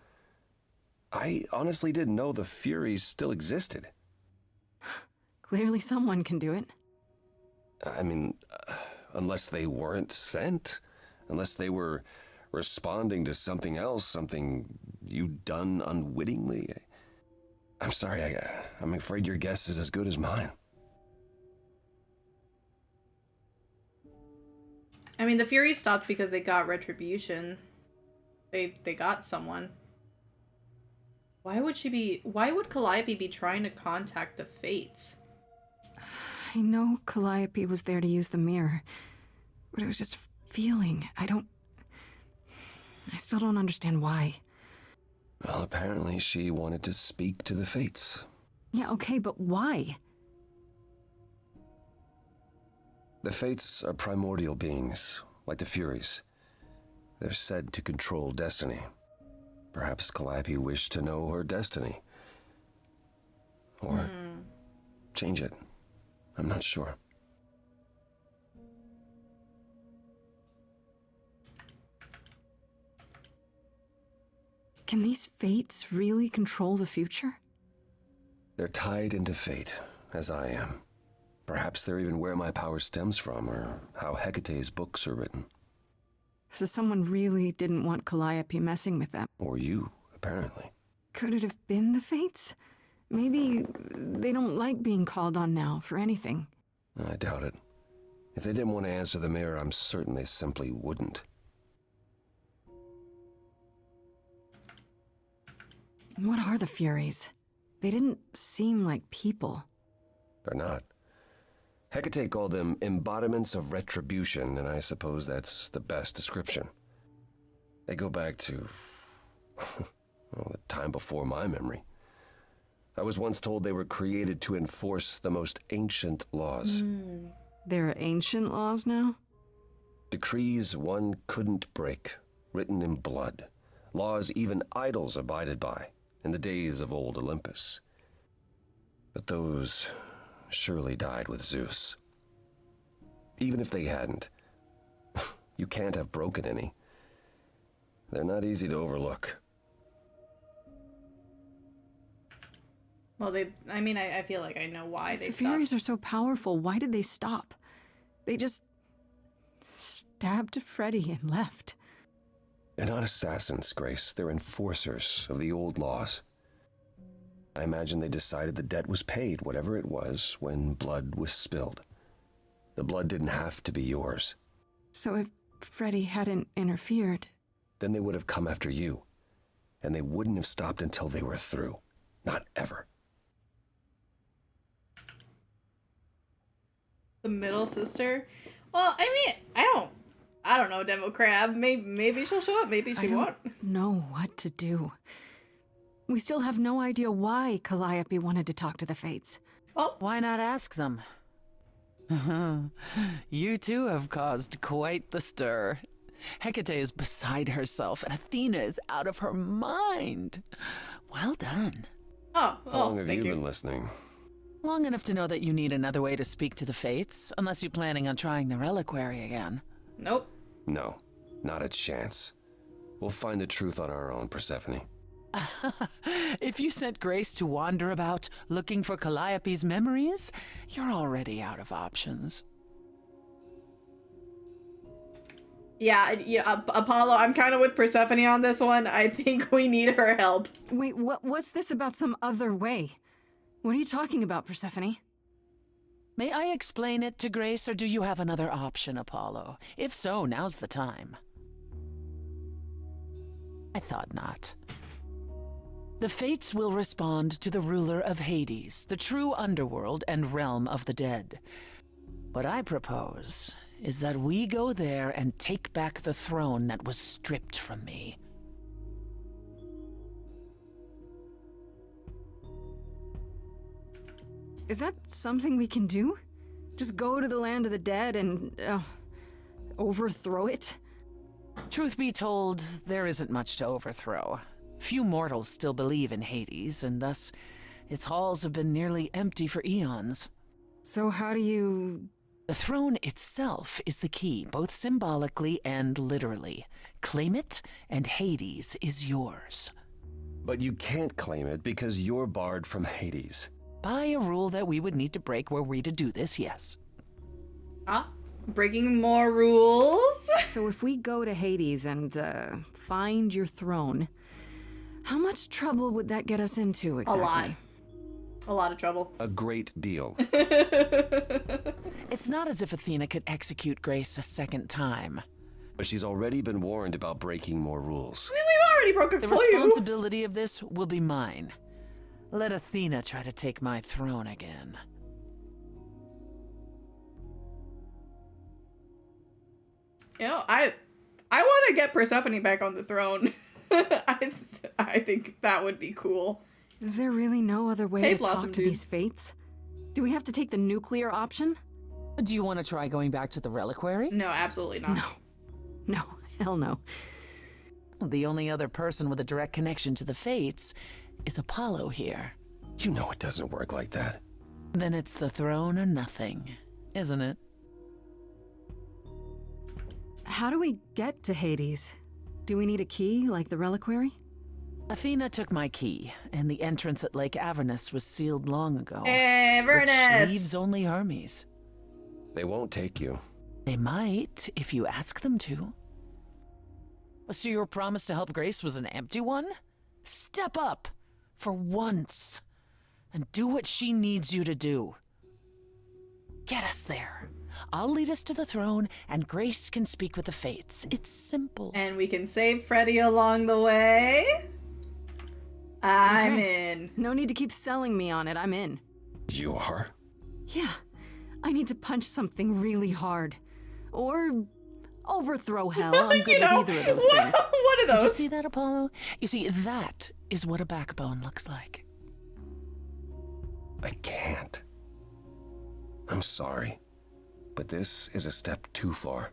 I honestly didn't know the Furies still existed. Clearly someone can do it. I mean, unless they weren't sent. Unless they were responding to something else, something you'd done unwittingly. I'm sorry, I'm afraid your guess is as good as mine. I mean, the Furies stopped because they got retribution. They got someone. Why would Calliope be trying to contact the Fates? I know Calliope was there to use the mirror, but it was just feeling. I still don't understand why. Well, apparently she wanted to speak to the Fates. Yeah, okay, but why? The Fates are primordial beings, like the Furies. They're said to control destiny. Perhaps Calliope wished to know her destiny. Or change it. I'm not sure. Can these Fates really control the future? They're tied into fate, as I am. Perhaps they're even where my power stems from, or how Hecate's books are written. So someone really didn't want Calliope messing with them. Or you, apparently. Could it have been the Fates? Maybe they don't like being called on now for anything. I doubt it. If they didn't want to answer the mirror, I'm certain they simply wouldn't. What are the Furies? They didn't seem like people. They're not. Hecate called them embodiments of retribution, and I suppose that's the best description. They go back to, well, the time before my memory. I was once told they were created to enforce the most ancient laws. There are ancient laws now? Decrees one couldn't break, written in blood. Laws even idols abided by in the days of old Olympus. But those surely died with Zeus. Even if they hadn't, you can't have broken any. They're not easy to overlook. Well, I feel like I know why they The stopped. Furies are so powerful. Why did they stop? They just stabbed Freddy and left. They're not assassins, Grace. They're enforcers of the old laws. I imagine they decided the debt was paid, whatever it was, when blood was spilled. The blood didn't have to be yours. So if Freddy hadn't interfered... Then they would have come after you. And they wouldn't have stopped until they were through. Not ever. The middle sister? Well, I mean, I don't know, Demo Crab. Maybe she'll show up. Maybe she won't. Know what to do. We still have no idea why Calliope wanted to talk to the Fates. Well, why not ask them? You too have caused quite the stir. Hecate is beside herself, and Athena is out of her mind. Well done. How long have you been listening? Long enough to know that you need another way to speak to the Fates, unless you're planning on trying the reliquary again. Nope. No, not a chance. We'll find the truth on our own, Persephone. If you sent Grace to wander about looking for Calliope's memories, you're already out of options. Yeah, Apollo, I'm kind of with Persephone on this one. I think we need her help. Wait, what's this about some other way? What are you talking about, Persephone? May I explain it to Grace, or do you have another option, Apollo? If so, now's the time. I thought not. The Fates will respond to the ruler of Hades, the true underworld and realm of the dead. What I propose is that we go there and take back the throne that was stripped from me. Is that something we can do? Just go to the land of the dead and overthrow it? Truth be told, there isn't much to overthrow. Few mortals still believe in Hades, and thus its halls have been nearly empty for eons. So how do you... The throne itself is the key, both symbolically and literally. Claim it, and Hades is yours. But you can't claim it because you're barred from Hades. By a rule that we would need to break were we to do this, yes. Breaking more rules? So if we go to Hades and find your throne, how much trouble would that get us into exactly? A lot of trouble. A great deal. It's not as if Athena could execute Grace a second time. But she's already been warned about breaking more rules. We've already broken The responsibility of this will be mine. Let Athena try to take my throne again. You know, I want to get Persephone back on the throne. I think that would be cool. Is there really no other way to talk to these Fates? Do we have to take the nuclear option? Do you want to try going back to the reliquary? No, absolutely not. No, hell no. The only other person with a direct connection to the Fates is Apollo here. You know it doesn't work like that. Then it's the throne or nothing, isn't it? How do we get to Hades? Do we need a key, like the reliquary? Athena took my key, and the entrance at Lake Avernus was sealed long ago. Avernus! Which leaves only Hermes. They won't take you. They might, if you ask them to. So your promise to help Grace was an empty one? Step up, for once, and do what she needs you to do. Get us there. I'll lead us to the throne, and Grace can speak with the Fates. It's simple. And we can save Freddy along the way. I'm in. No need to keep selling me on it. I'm in. You are? Yeah. I need to punch something really hard. Or overthrow hell. I'm good at either of those things. One of those. Did you see that, Apollo? You see, that is what a backbone looks like. I can't. I'm sorry, but this is a step too far.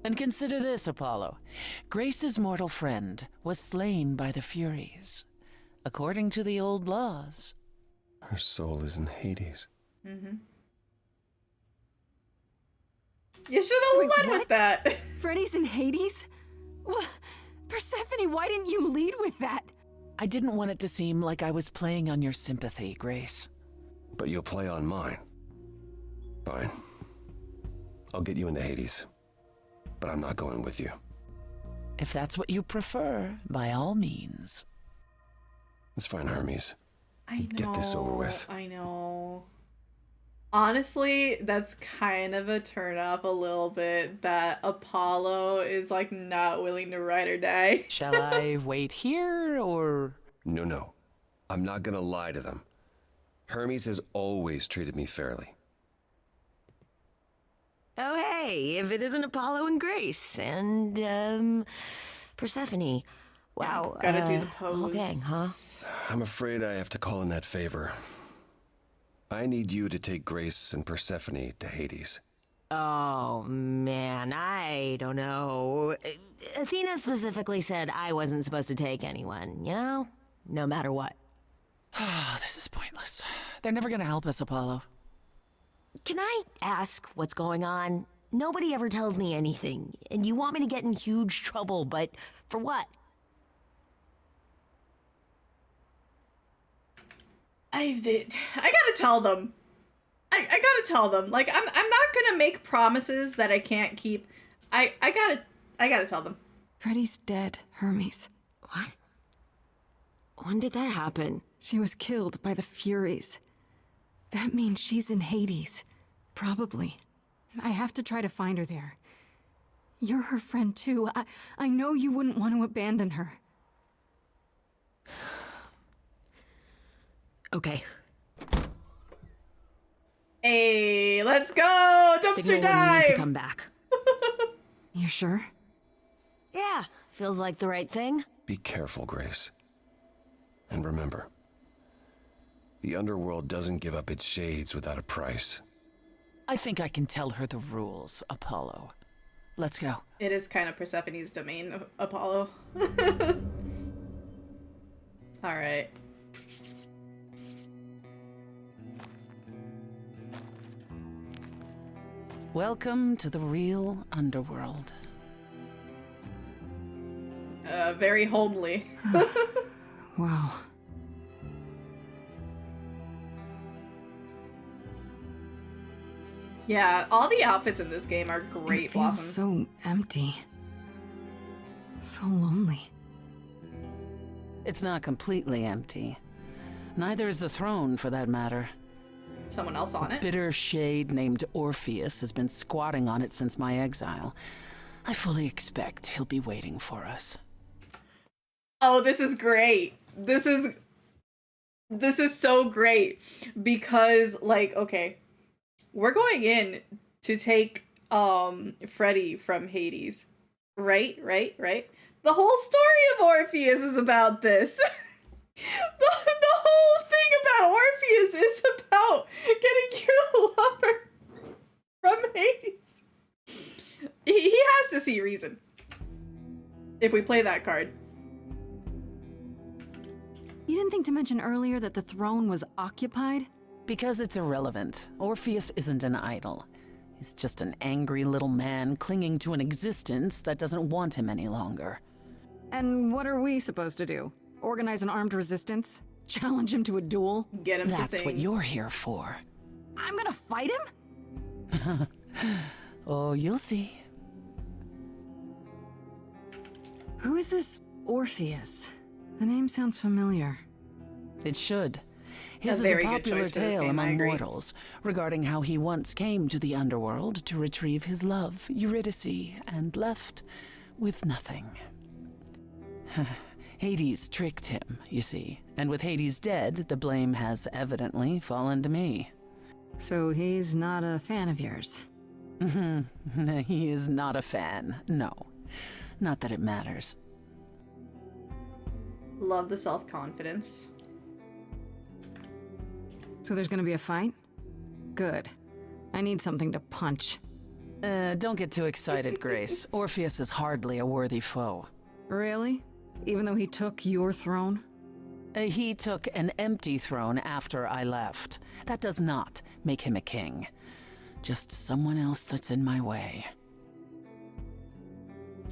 And consider this, Apollo. Grace's mortal friend was slain by the Furies, according to the old laws. Her soul is in Hades. Mm-hmm. You should have led with that. Freddy's in Hades? Well, Persephone, why didn't you lead with that? I didn't want it to seem like I was playing on your sympathy, Grace. But you'll play on mine. Fine. I'll get you into Hades. But I'm not going with you. If that's what you prefer, by all means. It's fine, Hermes. I know. Get this over with. I know. Honestly, that's kind of a turn off a little bit that Apollo is like not willing to ride or die. Shall I wait here or? No. I'm not gonna lie to them. Hermes has always treated me fairly. Oh, hey, say if it isn't Apollo and Grace and Persephone? Wow. Gotta do the pose. Whole gang, huh? I'm afraid I have to call in that favor. I need you to take Grace and Persephone to Hades. Oh, man, I don't know. Athena specifically said I wasn't supposed to take anyone, you know? No matter what. Oh, this is pointless. They're never gonna help us, Apollo. Can I ask what's going on? Nobody ever tells me anything, and you want me to get in huge trouble, but for what? I gotta tell them. I gotta tell them. Like, I'm not gonna make promises that I can't keep. I gotta tell them. Freddy's dead, Hermes. What? When did that happen? She was killed by the Furies. That means she's in Hades. Probably. I have to try to find her there. You're her friend too. I know you wouldn't want to abandon her. Okay. Hey, let's go! Dumpster Signal when you need to dive! come back. You sure? Yeah, feels like the right thing. Be careful, Grace. And remember, the underworld doesn't give up its shades without a price. I think I can tell her the rules, Apollo. Let's go. It is kind of Persephone's domain, Apollo. Alright. Welcome to the real underworld. Very homely. Wow. Yeah, all the outfits in this game are great, It feels Blossom. so empty. So lonely. It's not completely empty. Neither is the throne, for that matter. Someone else on it? Bitter shade named Orpheus has been squatting on it since my exile. I fully expect he'll be waiting for us. Oh, this is great. This is so great because, like, okay, we're going in to take Freddy from Hades. Right? The whole story of Orpheus is about this. The whole thing about Orpheus is about getting your lover from Hades. He has to see reason if we play that card. You didn't think to mention earlier that the throne was occupied? Because it's irrelevant. Orpheus isn't an idol. He's just an angry little man clinging to an existence that doesn't want him any longer. And what are we supposed to do? Organize an armed resistance? Challenge him to a duel? Get him to sing. That's what you're here for. I'm gonna fight him? Oh, you'll see. Who is this Orpheus? The name sounds familiar. It should. His is a very good popular choice for this tale game, I among agree. mortals regarding how he once came to the underworld to retrieve his love, Eurydice, and left with nothing. Hades tricked him, you see, and with Hades dead, the blame has evidently fallen to me. So he's not a fan of yours? He is not a fan, no. Not that it matters. Love the self-confidence. So there's gonna be a fight? Good. I need something to punch. Don't get too excited, Grace. Orpheus is hardly a worthy foe. Really? Even though he took your throne? He took an empty throne after I left. That does not make him a king. Just someone else that's in my way.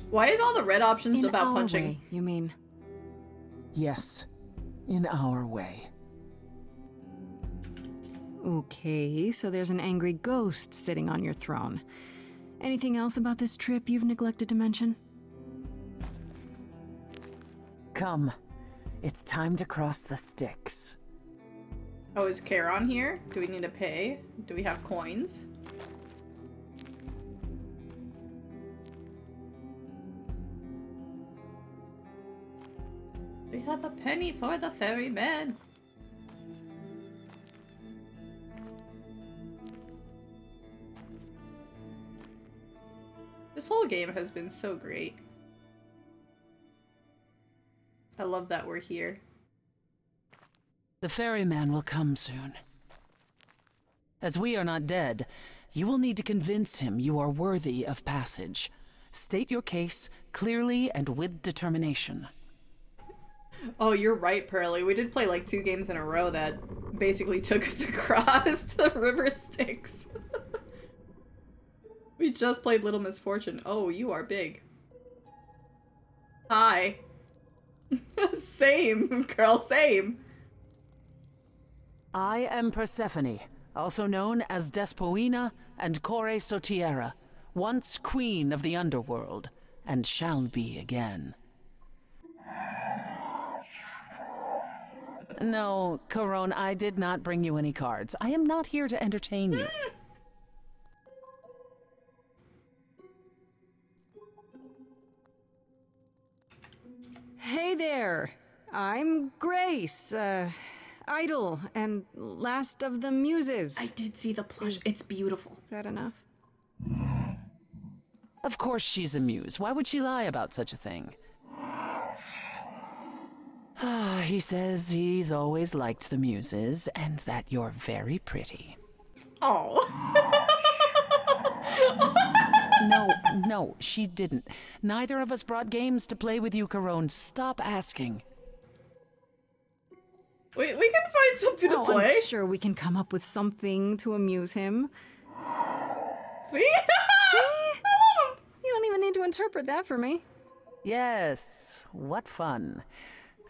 Why is all the red options In about our punching? way, you mean? Yes, in our way. Okay, so there's an angry ghost sitting on your throne. Anything else about this trip you've neglected to mention? Come, it's time to cross the Styx. Oh, is Charon here? Do we need to pay? Do we have coins? We have a penny for the ferryman. This whole game has been so great. I love that we're here. The ferryman will come soon. As we are not dead, you will need to convince him you are worthy of passage. State your case clearly and with determination. Oh, you're right, Pearly. We did play like 2 games in a row that basically took us across to the River Styx. We just played Little Misfortune. Oh, you are big. Hi. Same, girl, same. I am Persephone, also known as Despoina and Core Sotiera, once queen of the underworld, and shall be again. No, Corone, I did not bring you any cards. I am not here to entertain you. Hey there. I'm Grace, Idol, and last of the Muses. I did see the plush. It's beautiful. Is that enough? Of course she's a muse. Why would she lie about such a thing? He says he's always liked the Muses, and that you're very pretty. Oh. No, she didn't. Neither of us brought games to play with you, Corone. Stop asking. We can find something to play. I'm sure we can come up with something to amuse him. See? See? You don't even need to interpret that for me. Yes, what fun.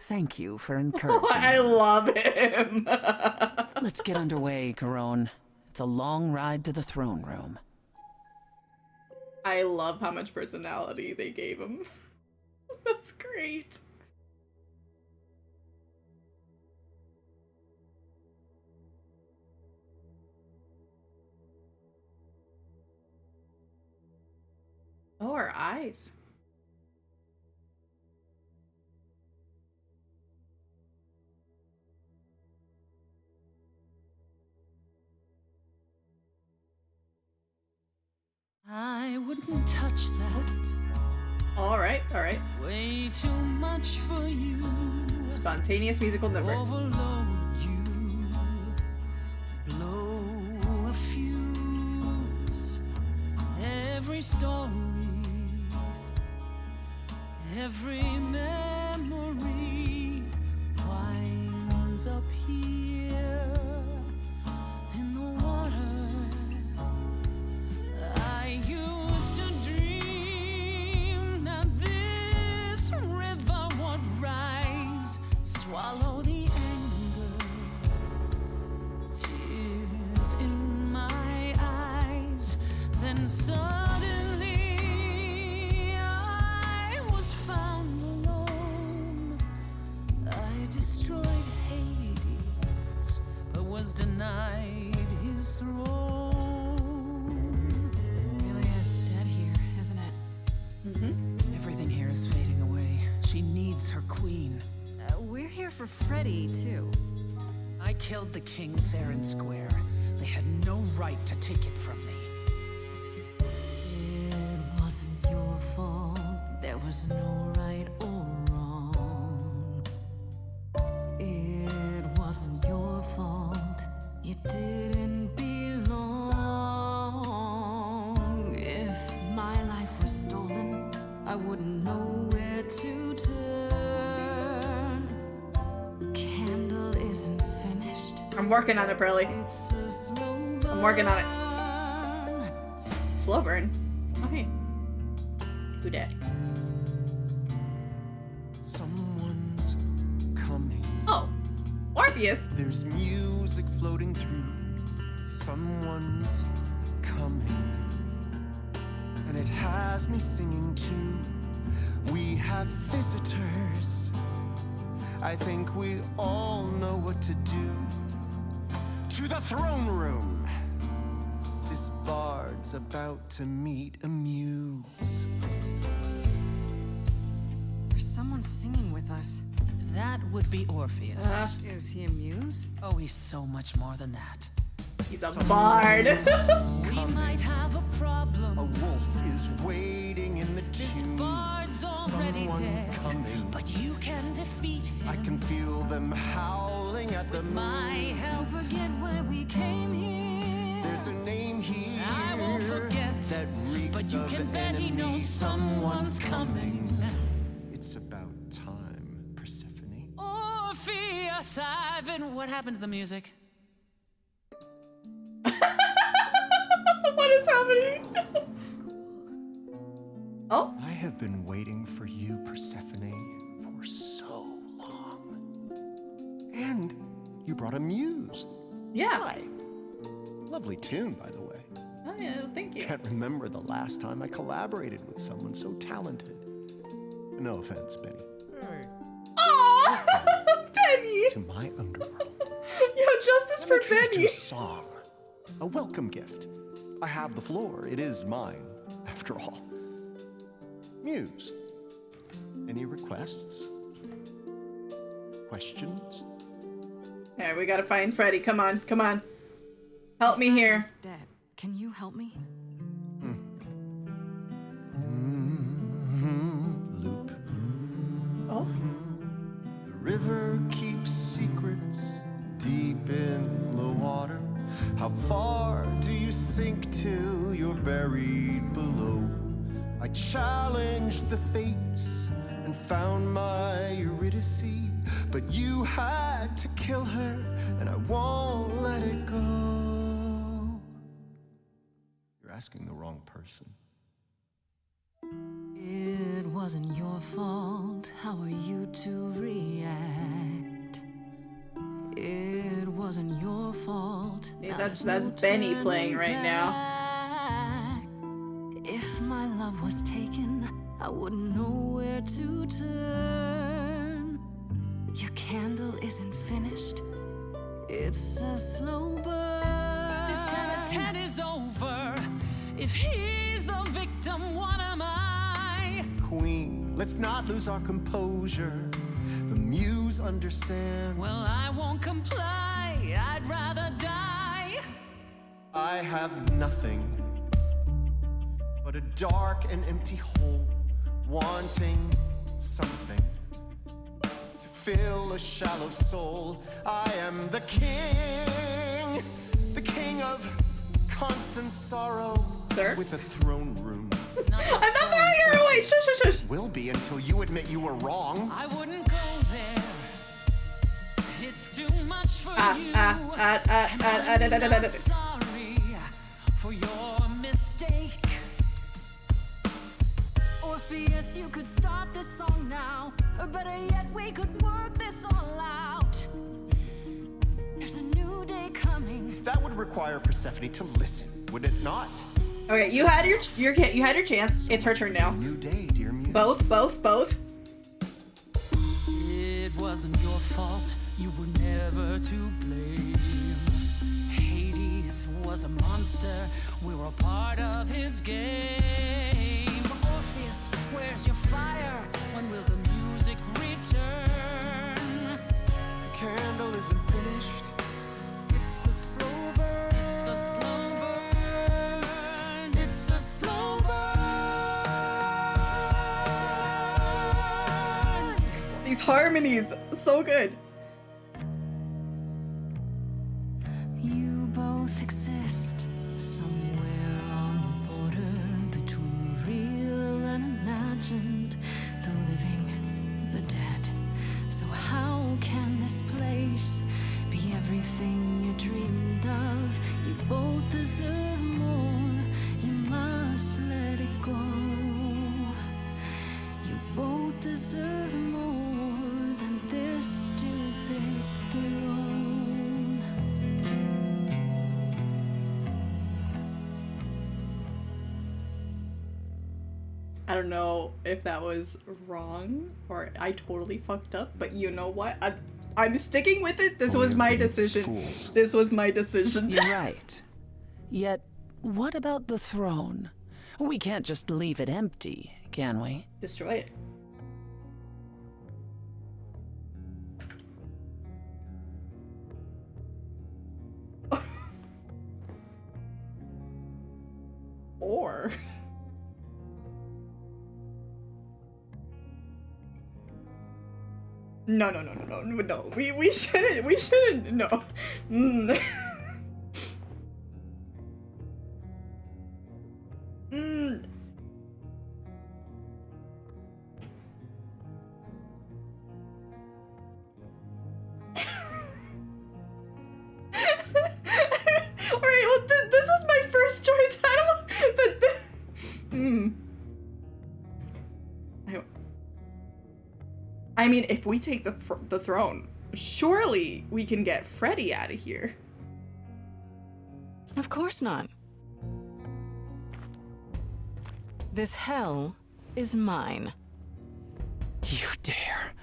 Thank you for encouraging me. I love him. Let's get underway, Corone. It's a long ride to the throne room. I love how much personality they gave him. That's great. Oh, her eyes. I wouldn't touch that. All right, all right. Way too much for you. Spontaneous musical number. Overload you. Blow a fuse. Every story. Every memory winds up here in the water. I used to dream that this river would rise, swallow the anger, tears in my eyes. Then suddenly I was found alone. I destroyed Hades, but was denied his throne. Dead here, isn't it? Mm-hmm. Everything here is fading away. She needs her queen. We're here for Freddy, too. I killed the king fair and square. They had no right to take it from me. It wasn't your fault. There was no right or wrong. It wasn't your fault. You didn't belong. If my life was stolen, I wouldn't know where to turn. Candle isn't finished. I'm working on it, Pearly. It's a slow burn. I'm working on it. Slow burn. Okay. Who dat? Someone's coming. Oh, Orpheus. There's music floating through. Someone's coming. And it has me singing too. We have visitors. I think we all know what to do. To the throne room. This bard's about to meet a muse. There's someone singing with us. That would be Orpheus. Is he a muse? Oh, he's so much more than that. He's a bard. We might have a problem. A wolf is waiting in the This tomb. bard's already Someone's dead, coming. but you can defeat him. I can feel them howling at the moon. My help, forget where we came here. There's a name here I won't forget, that reeks but you of can bet he enemy. knows someone's coming. It's about time, Persephone. Orpheus, I've been. What happened to the music? What is happening? Oh. I have been waiting for you, Persephone, for so long. And you brought a muse. Yeah. Hi. Lovely tune, by the way. Oh yeah, thank you. Can't remember the last time I collaborated with someone so talented. No offense, Benny. Aww, Benny. To my underworld. Yo, justice for Benny. Your song. A welcome gift. I have the floor. It is mine, after all. Muse. Any requests? Questions? Yeah, we gotta find Freddy. Come on, come on. Help me here. He's dead. Can you help me? Loop. Oh. The river keeps secrets deep in the water. How far do you sink till you're buried below? I challenged the fates and found my Eurydice, but you had to kill her, and I won't let it go. You're asking the wrong person. It wasn't your fault. How are you to react? It wasn't your fault. Hey, Now that's there's no Benny playing turning right now. back. If my love was taken, I wouldn't know where to turn. Your candle isn't finished. It's a slow burn. This tete-a-tete is over. If he's the victim, what am I? Queen, let's not lose our composure. The muse understands. Well, I won't comply. I'd rather die. I have nothing but a dark and empty hole, wanting something to fill a shallow soul. I am the king of constant sorrow. Sir? With a throne room. I'm not throwing her away. Shush, shush, shush. Will be until you admit you were wrong. I wouldn't go there. It's too much for you. And I'm sorry for your mistake. Orpheus, you could stop this song now, or better yet, we could work this all out. There's a new day coming. That would require Persephone to listen, would it not? Okay, you had your chance. It's her turn now. New day, dear muse. Both. It wasn't your fault. You were never to blame. Hades was a monster. We were a part of his game. Orpheus, where's your fire? When will the music return? The candle isn't finished. It's a slow burn. It's a slow burn. It's a slow burn. These harmonies, so good. You both exist somewhere on the border between real and imagined, the living, the dead. So how can this place be everything you dreamed of? You both deserve more. You must let it go. You both deserve more than this stupid throne. I don't know if that was wrong or I totally fucked up, but you know what? I'm sticking with it. This was my decision. Fools. This was my decision. You're right. Yet, what about the throne? We can't just leave it empty, can we? Destroy it. or. No. We shouldn't, no. Mm. Mm. Alright, well, this was my first choice. I don't, but I mean, if we take the throne, surely we can get Freddy out of here. Of course not. This hell is mine. You dare.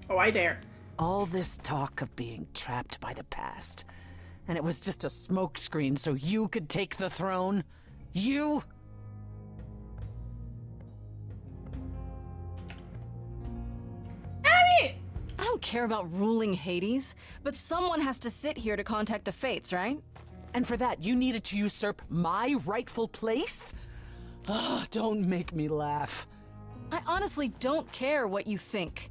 Oh, I dare. All this talk of being trapped by the past, and it was just a smokescreen so you could take the throne? You? I don't care about ruling Hades, but someone has to sit here to contact the Fates, right? And for that, you needed to usurp my rightful place? Ugh, don't make me laugh. I honestly don't care what you think.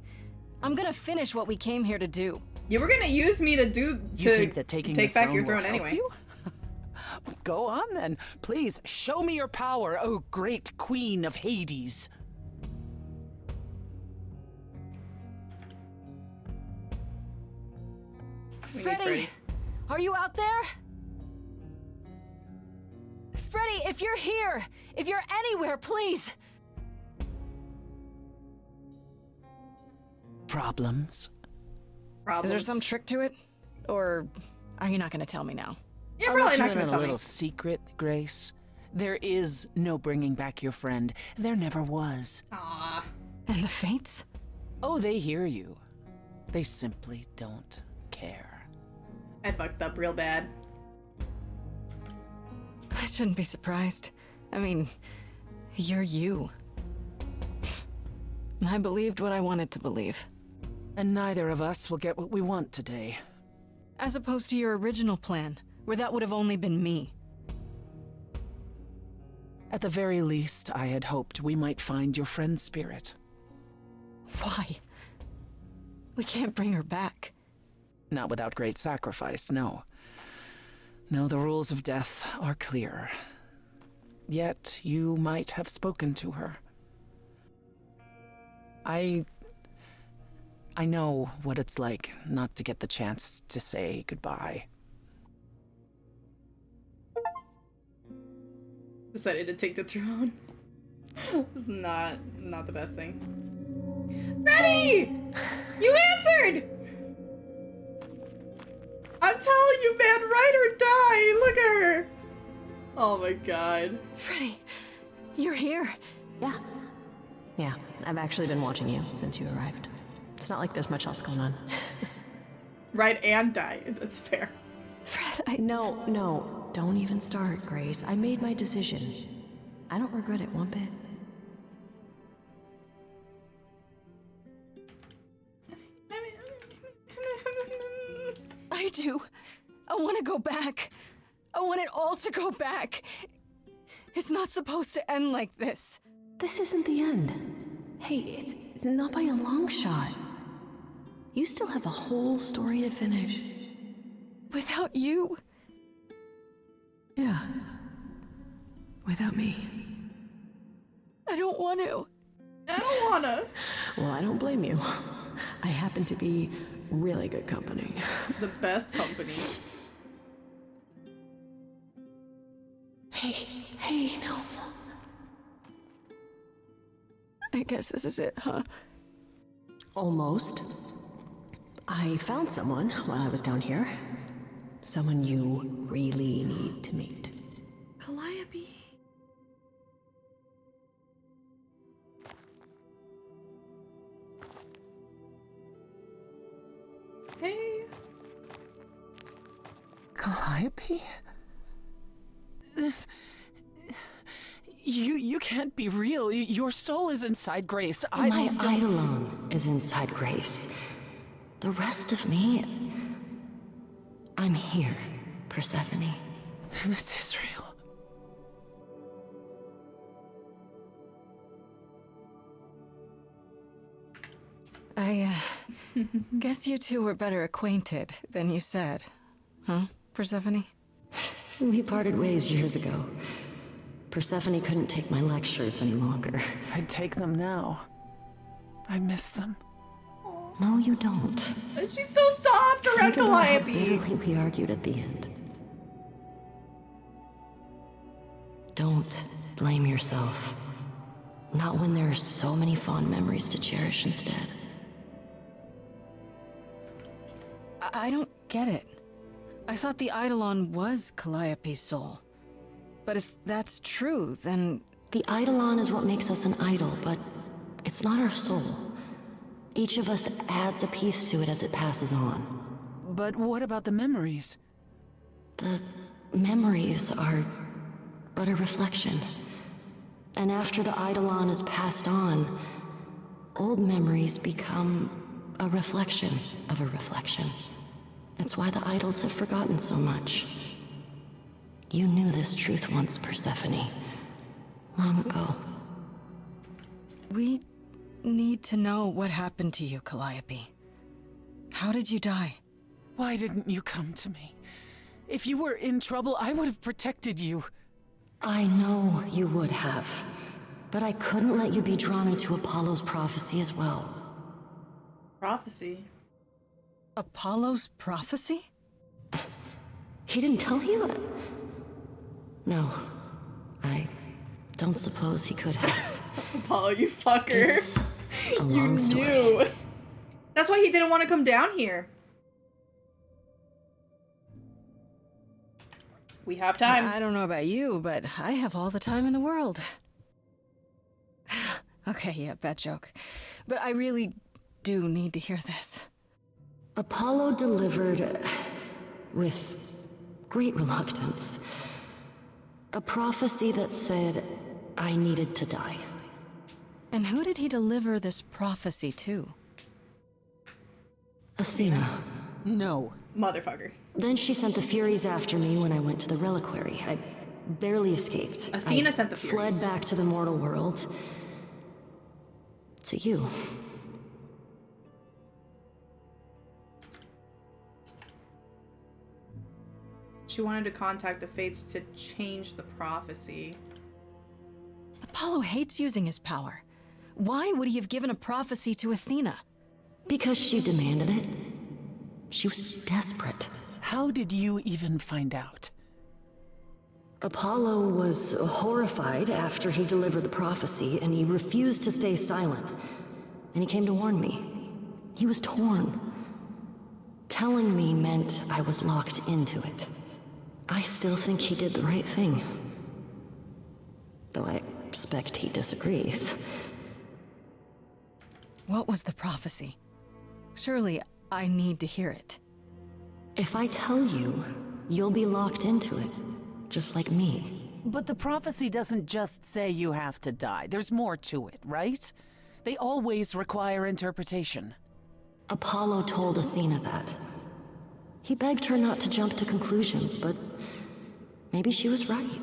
I'm gonna finish what we came here to do. You were gonna use me to think that take back your throne anyway. You? Go on then. Please, show me your power, oh great queen of Hades. Freddy, are you out there? Freddy, if you're here, if you're anywhere, please. Problems? Is there some trick to it? Or are you not gonna tell me now? You're I'll probably let not you gonna in tell a me. little secret, Grace. There is no bringing back your friend. There never was. Aww. And the Fates? Oh, they hear you. They simply don't care. I fucked up real bad. I shouldn't be surprised. I mean, you're you. And I believed what I wanted to believe. And neither of us will get what we want today. As opposed to your original plan, where that would have only been me. At the very least, I had hoped we might find your friend's spirit. Why? We can't bring her back. Not without great sacrifice, no. No, the rules of death are clear. Yet, you might have spoken to her. I know what it's like not to get the chance to say goodbye. Decided to take the throne. This is not the best thing. Freddy! You answered! I'm telling you, man, ride or die! Look at her! Oh my god. Freddy, you're here. Yeah, I've actually been watching you since you arrived. It's not like there's much else going on. Ride and die. That's fair. Fred, No, don't even start, Grace. I made my decision. I don't regret it one bit. I do. I want to go back. I want it all to go back. It's not supposed to end like this. This isn't the end. Hey, it's not by a long shot. You still have a whole story to finish. Without you? Yeah. Without me. I don't want to. I don't wanna. Well, I don't blame you. I happen to be really good company. The best company. Hey, no. I guess this is it, huh? Almost. I found someone while I was down here. Someone you really need to meet. Calliope. Hey. Calliope? This... You can't be real. Your soul is inside Grace. My Eidolon is inside Grace. The rest of me... I'm here, Persephone. This is real. I guess you two were better acquainted than you said. Huh, Persephone? We parted ways years ago. Persephone couldn't take my lectures any longer. I'd take them now. I miss them. No, you don't. She's so soft around Think about how Calliope. bitterly we argued at the end. Don't blame yourself. Not when there are so many fond memories to cherish instead. I don't get it. I thought the Eidolon was Calliope's soul. But if that's true, then... The Eidolon is what makes us an idol, but it's not our soul. Each of us adds a piece to it as it passes on. But what about the memories? The memories are but a reflection. And after the Eidolon is passed on, old memories become a reflection of a reflection. That's why the idols have forgotten so much. You knew this truth once, Persephone. Long ago. We need to know what happened to you, Calliope. How did you die? Why didn't you come to me? If you were in trouble, I would have protected you. I know you would have. But I couldn't let you be drawn into Apollo's prophecy as well. Prophecy? Apollo's prophecy? He didn't tell you? No. I don't suppose he could have. Apollo, you fucker. It's a long story. Knew. That's why he didn't want to come down here. We have time. I don't know about you, but I have all the time in the world. Okay, yeah, bad joke. But I really do need to hear this. Apollo delivered, with great reluctance, a prophecy that said I needed to die. And who did he deliver this prophecy to? Athena. No. Motherfucker. Then she sent the Furies after me when I went to the reliquary. I barely escaped. Athena sent the Furies. Fled back to the mortal world. To you. She wanted to contact the Fates to change the prophecy. Apollo hates using his power. Why would he have given a prophecy to Athena? Because she demanded it. She was desperate. How did you even find out? Apollo was horrified after he delivered the prophecy, and he refused to stay silent. And he came to warn me. He was torn. Telling me meant I was locked into it. I still think he did the right thing. Though I expect he disagrees. What was the prophecy? Surely I need to hear it. If I tell you, you'll be locked into it, just like me. But the prophecy doesn't just say you have to die. There's more to it, right? They always require interpretation. Apollo told Athena that. He begged her not to jump to conclusions, but maybe she was right.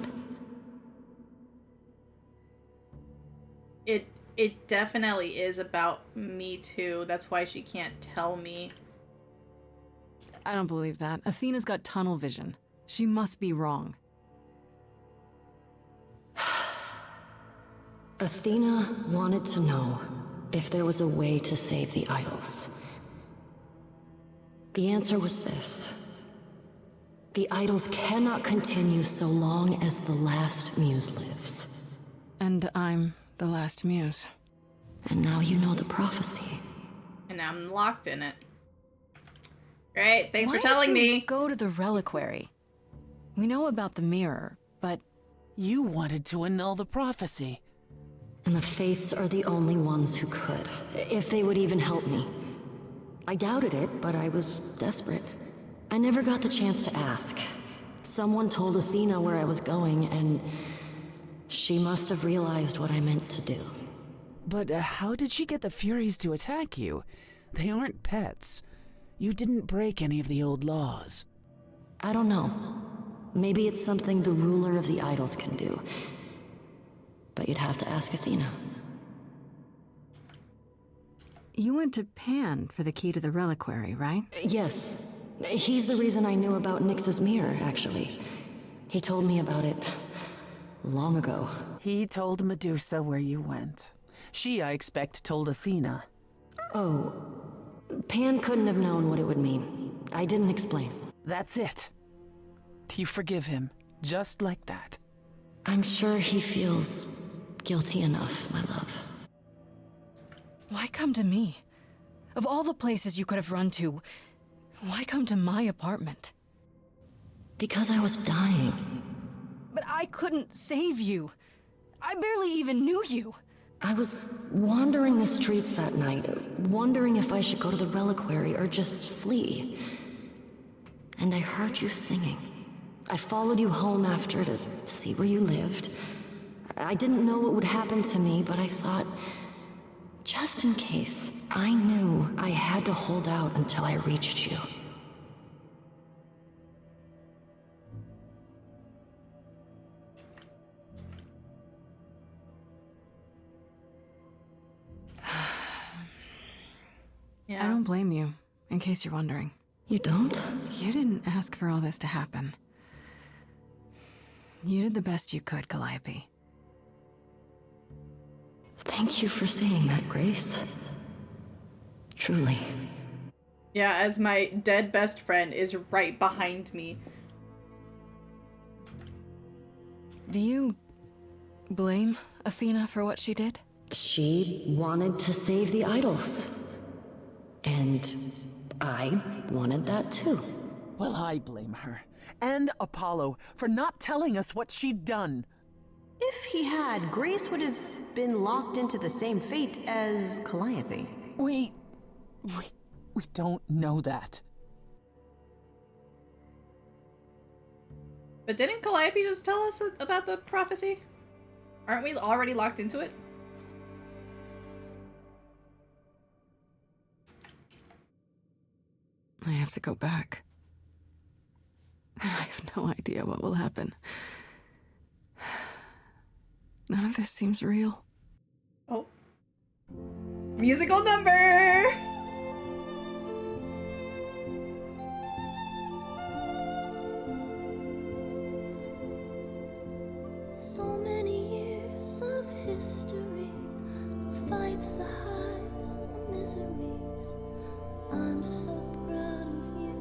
It definitely is about me too. That's why she can't tell me. I don't believe that. Athena's got tunnel vision. She must be wrong. Athena wanted to know if there was a way to save the idols. The answer was this. The idols cannot continue so long as the last muse lives. And I'm the last muse. And now you know the prophecy. And now I'm locked in it. Great, thanks Why for telling did you me. Go to the reliquary. We know about the mirror, but... You wanted to annul the prophecy. And the Fates are the only ones who could, if they would even help me. I doubted it, but I was desperate. I never got the chance to ask. Someone told Athena where I was going, and she must have realized what I meant to do. But how did she get the Furies to attack you? They aren't pets. You didn't break any of the old laws. I don't know. Maybe it's something the ruler of the idols can do. But you'd have to ask Athena. You went to Pan for the key to the reliquary, right? Yes. He's the reason I knew about Nyx's mirror, actually. He told me about it long ago. He told Medusa where you went. She, I expect, told Athena. Oh. Pan couldn't have known what it would mean. I didn't explain. That's it. You forgive him, just like that. I'm sure he feels guilty enough, my love. Why come to me? Of all the places you could have run to, why come to my apartment? Because I was dying. But I couldn't save you. I barely even knew you. I was wandering the streets that night, wondering if I should go to the reliquary or just flee. And I heard you singing. I followed you home after to see where you lived. I didn't know what would happen to me, but I thought, just in case, I knew I had to hold out until I reached you. I don't blame you, in case you're wondering. You don't? You didn't ask for all this to happen. You did the best you could, Calliope. Thank you for saying that, Grace. Truly. Yeah, as my dead best friend is right behind me. Do you blame Athena for what she did? She wanted to save the idols. And I wanted that too. Well, I blame her. And Apollo for not telling us what she'd done. If he had, Grace would have been locked into the same fate as Calliope. We don't know that. But didn't Calliope just tell us about the prophecy? Aren't we already locked into it? I have to go back. And I have no idea what will happen. None of this seems real. Oh. Musical number! So many years of history, the fights, the highs, the miseries. I'm so proud of you,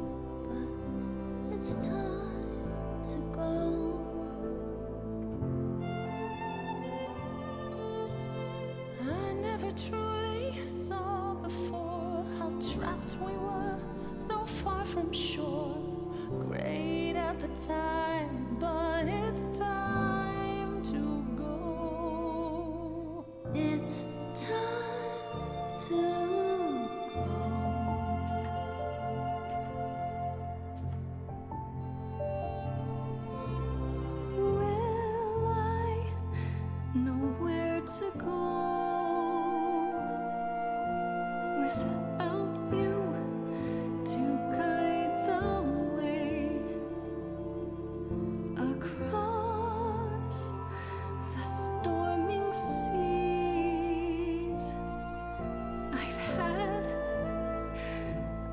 but it's time to go. I never truly saw before how trapped we were, so far from shore. Great at the time, but it's time to go. It's time to Will I know where to go without you to guide the way across the storming seas? I've had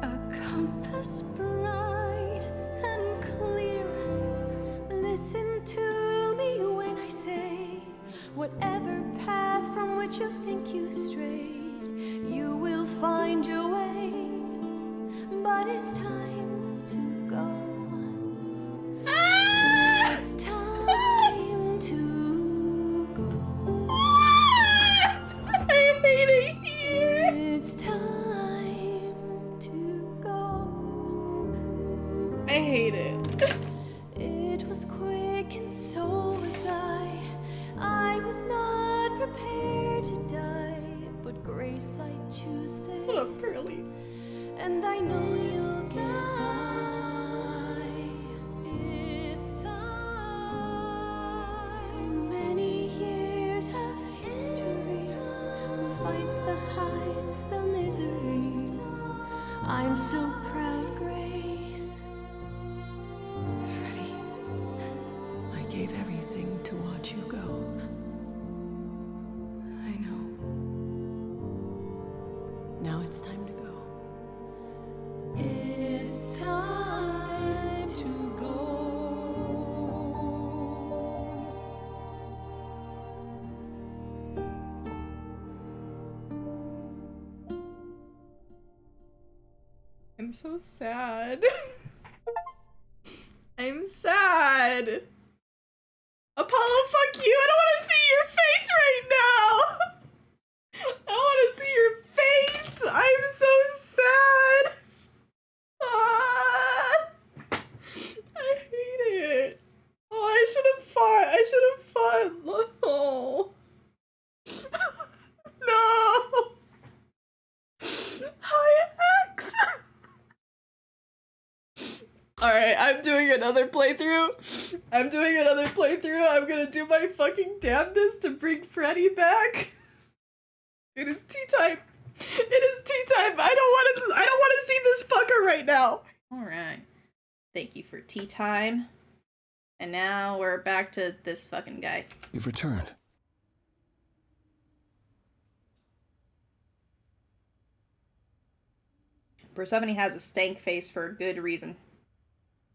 a compass bright and clear. Listen to me when I say, whatever path from which you think you strayed, you will find your way. But it's time to go. It's time to go. I hate it here. It's time to go. I hate it. It was quick and so was I was not prepared to die, but Grace, I choose this. What up, Curly? And I know you'll get by. It's time. So many years of history, the fights, the highs, the miseries. I'm so proud, Grace. Freddie, I gave everything to watch you go. I know. Now I'm so sad. I'm sad. Apollo, fuck you. I don't want to see your face right now. I don't want to see your face. I'm so sad. Ah, I hate it. Oh, I should have fought. Oh. No. Hi, X. Alright, I'm doing another playthrough. I'm gonna do my fucking damnedest to bring Freddy back. It is tea time. I don't want to see this fucker right now. Alright. Thank you for tea time. And now we're back to this fucking guy. You've returned. Persephone has a stank face for a good reason.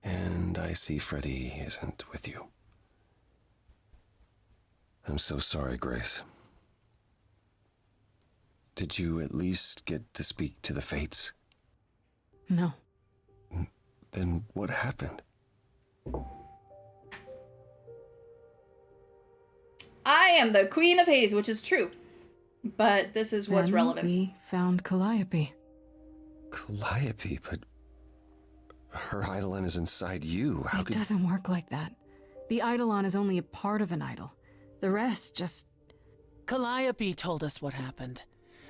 And I see Freddy isn't with you. I'm so sorry, Grace. Did you at least get to speak to the Fates? No. Then what happened? I am the Queen of Hades, which is true. But this is what's Then relevant. We found Calliope. Calliope, but her eidolon is inside you. How It doesn't work like that. The eidolon is only a part of an idol. The rest just... Calliope told us what happened.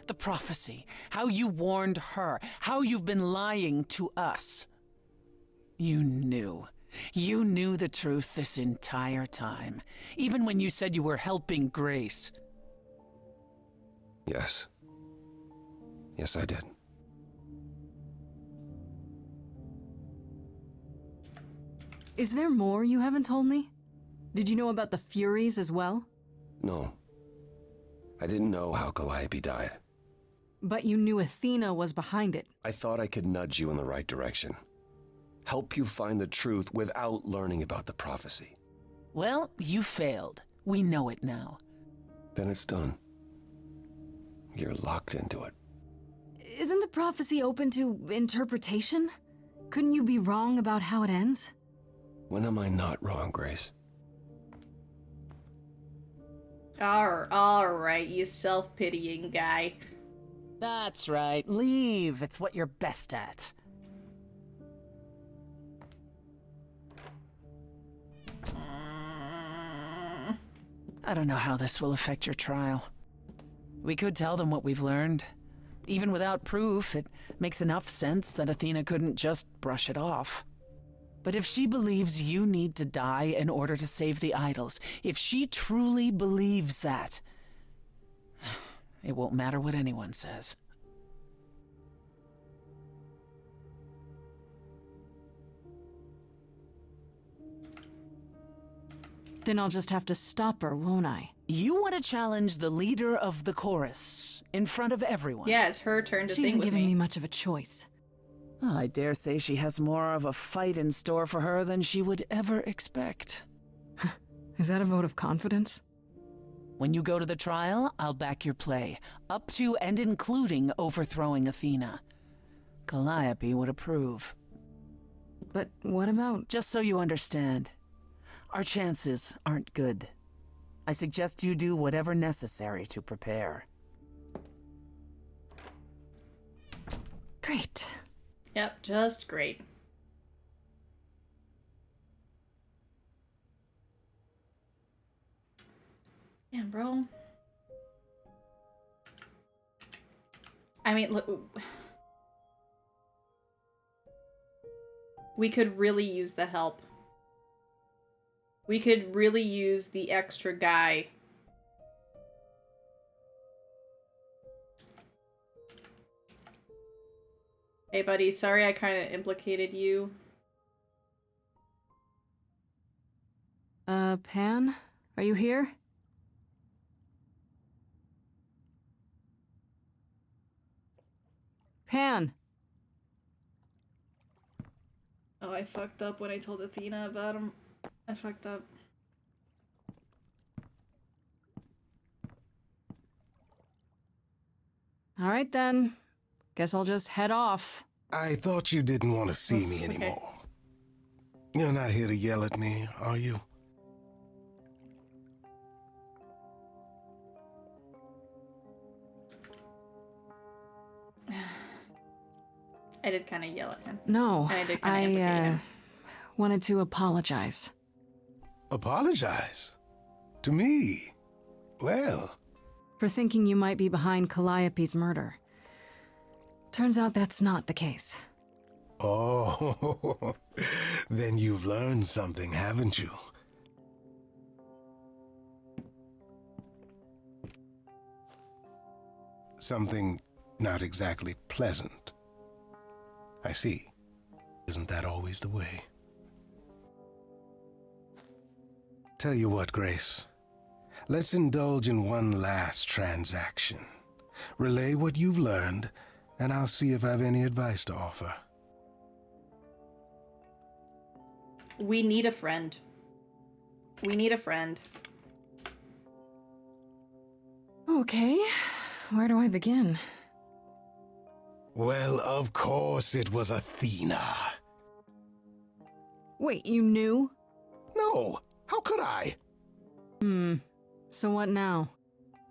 The prophecy, how you warned her, how you've been lying to us. You knew. You knew the truth this entire time, even when you said you were helping Grace. Yes. Yes, I did. Is there more you haven't told me? Did you know about the Furies as well? No. I didn't know how Calliope died. But you knew Athena was behind it. I thought I could nudge you in the right direction. Help you find the truth without learning about the prophecy. Well, you failed. We know it now. Then it's done. You're locked into it. Isn't the prophecy open to interpretation? Couldn't you be wrong about how it ends? When am I not wrong, Grace? Alright, you self-pitying guy. That's right. Leave. It's what you're best at. I don't know how this will affect your trial. We could tell them what we've learned. Even without proof, it makes enough sense that Athena couldn't just brush it off. But if she believes you need to die in order to save the idols, if she truly believes that, it won't matter what anyone says. Then I'll just have to stop her, won't I? You want to challenge the leader of the chorus in front of everyone. Yeah, it's her turn to She sing isn't with giving me. me much of a choice. Well, I dare say she has more of a fight in store for her than she would ever expect. Is that a vote of confidence? When you go to the trial, I'll back your play, up to and including overthrowing Athena. Calliope would approve. But what about... Just so you understand, our chances aren't good. I suggest you do whatever necessary to prepare. Great. Yep, just great. Damn, bro. I mean, look. We could really use the help. We could really use the extra guy. Hey, buddy, sorry I kind of implicated you. Pan? Are you here? Pan! Oh, I fucked up when I told Athena about him. I fucked up. Alright then. Guess I'll just head off. I thought you didn't want to see me okay. anymore. You're not here to yell at me, are you? I did kind of yell at him. No, And I did kind of implicate him. wanted to apologize. Apologize? To me? Well... For thinking you might be behind Calliope's murder. Turns out that's not the case. Oh, then you've learned something, haven't you? Something not exactly pleasant. I see. Isn't that always the way? Tell you what, Grace. Let's indulge in one last transaction. Relay what you've learned, and I'll see if I have any advice to offer. We need a friend. We need a friend. Okay, where do I begin? Well, of course it was Athena. Wait, you knew? No, how could I? So what now?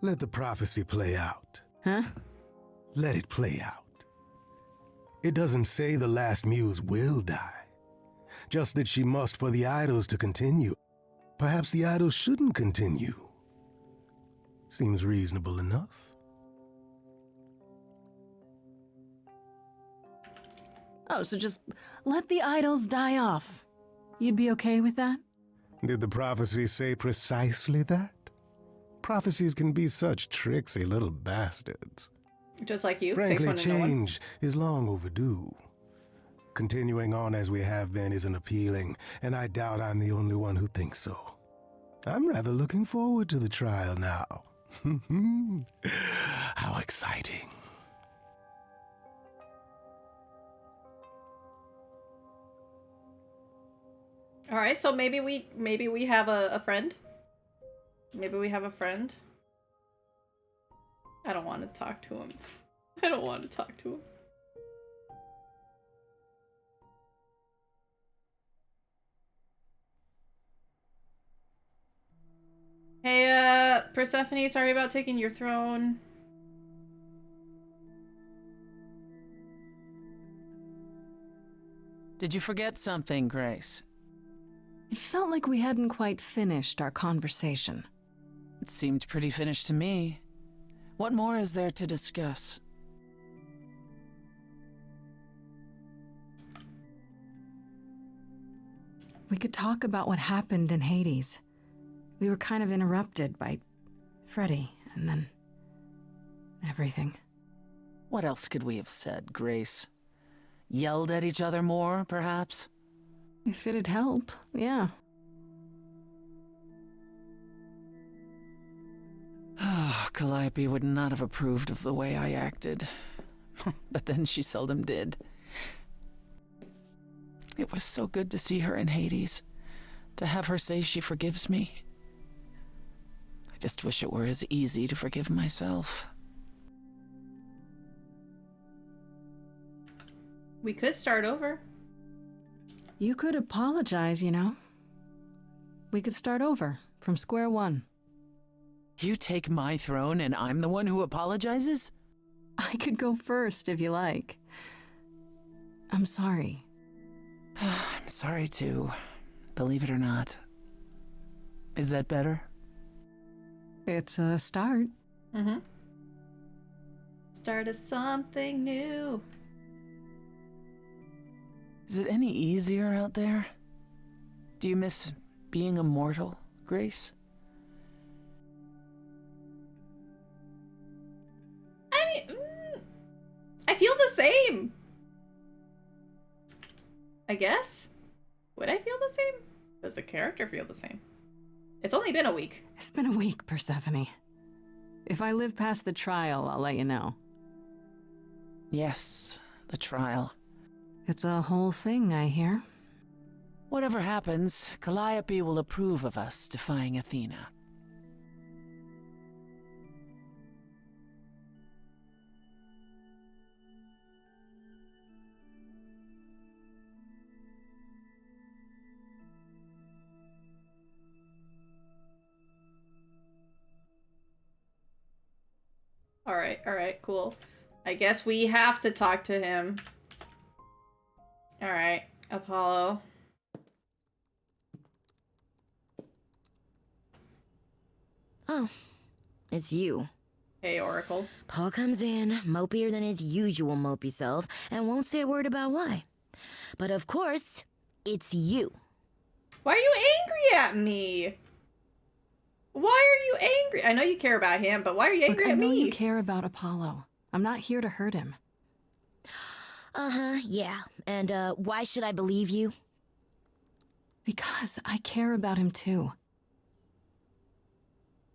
Let the prophecy play out. Huh? Let it play out. It doesn't say the last muse will die. Just that she must for the idols to continue. Perhaps the idols shouldn't continue. Seems reasonable enough. Oh, so just let the idols die off. You'd be okay with that? Did the prophecy say precisely that? Prophecies can be such tricksy little bastards. Just like you. Frankly, Takes one to know one. change is long overdue. Continuing on as we have been isn't appealing, and I doubt I'm the only one who thinks so. I'm rather looking forward to the trial now. How exciting. All right, so maybe we have a friend. Maybe we have a friend. I don't want to talk to him. I don't want to talk to him. Hey, Persephone, sorry about taking your throne. Did you forget something, Grace? It felt like we hadn't quite finished our conversation. It seemed pretty finished to me. What more is there to discuss? We could talk about what happened in Hades. We were kind of interrupted by Freddy, and then everything. What else could we have said, Grace? Yelled at each other more, perhaps? If it'd help, yeah. Calliope would not have approved of the way I acted. But then she seldom did. It was so good to see her in Hades. To have her say she forgives me. I just wish it were as easy to forgive myself. We could start over. You could apologize, you know. We could start over, from square one. You take my throne and I'm the one who apologizes? I could go first if you like. I'm sorry. I'm sorry too, believe it or not. Is that better? It's a start. Mm-hmm. Start of something new. Is it any easier out there? Do you miss being immortal, Grace? I mean, I feel the same. I guess? Would I feel the same? Does the character feel the same? It's only been a week. It's been a week, Persephone. If I live past the trial, I'll let you know. Yes, the trial. It's a whole thing, I hear. Whatever happens, Calliope will approve of us defying Athena. Alright, cool. I guess we have to talk to him. Alright, Apollo. Oh, it's you. Hey, Oracle. Paul comes in, mopier than his usual mopey self, and won't say a word about why. But of course, it's you. Why are you angry at me? Why are you angry? I know you care about him, but why are you angry at me? I know you care about Apollo. I'm not here to hurt him. Uh-huh, yeah. And, why should I believe you? Because I care about him too.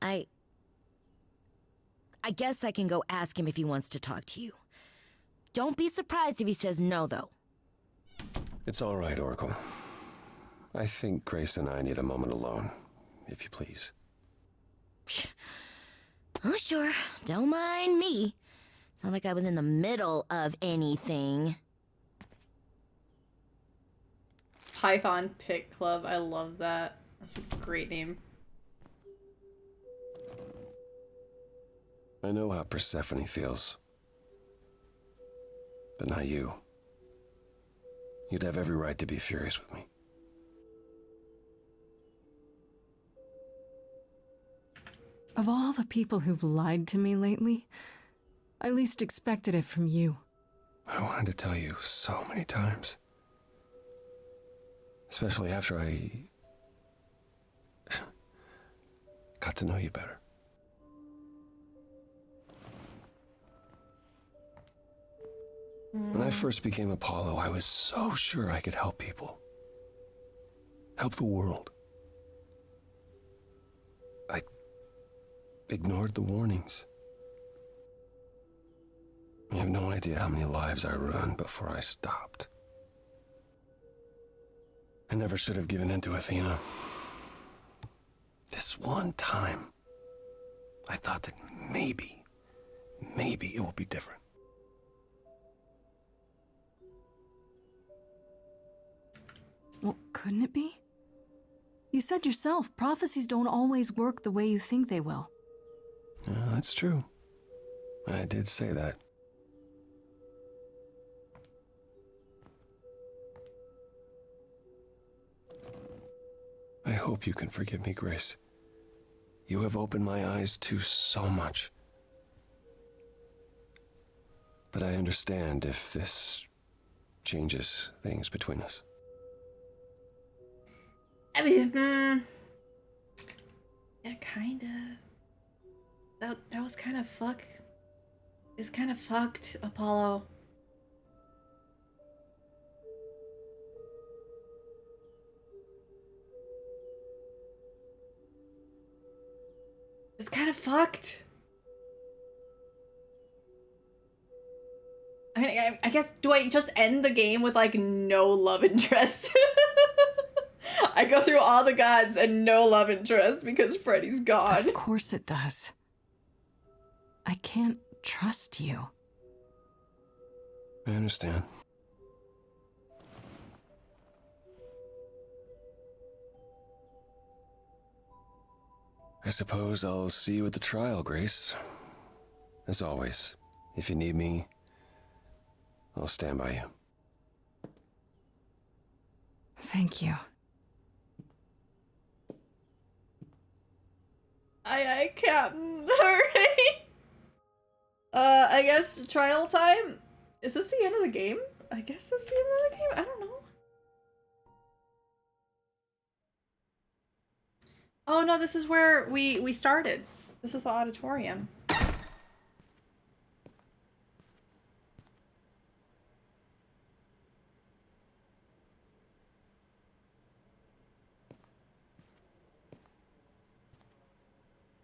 I guess I can go ask him if he wants to talk to you. Don't be surprised if he says no, though. It's all right, Oracle. I think Grace and I need a moment alone, if you please. Oh, sure. Don't mind me. It's not like I was in the middle of anything. Python Pit Club. I love that. That's a great name. I know how Persephone feels. But not you. You'd have every right to be furious with me. Of all the people who've lied to me lately, I least expected it from you. I wanted to tell you so many times. Especially after I got to know you better. When I first became Apollo, I was so sure I could help people. Help the world. I ignored the warnings. You have no idea how many lives I ruined before I stopped. I never should have given in to Athena. This one time, I thought that maybe it will be different. Well, couldn't it be? You said yourself, prophecies don't always work the way you think they will. Yeah, that's true. I did say that. I hope you can forgive me, Grace. You have opened my eyes to so much. But I understand if this changes things between us. I mean, yeah, kinda. That was kind of It's kind of fucked, Apollo. It's kind of fucked. I mean, I guess, do I just end the game with, like, no love interest? I go through all the gods and no love interest because Freddy's gone. Of course it does. I can't trust you. I understand. I suppose I'll see you at the trial, Grace. As always, if you need me, I'll stand by you. Thank you. I can't hurry. I guess trial time? Is this the end of the game? I guess it's the end of the game? I don't know. Oh no, this is where we started. This is the auditorium.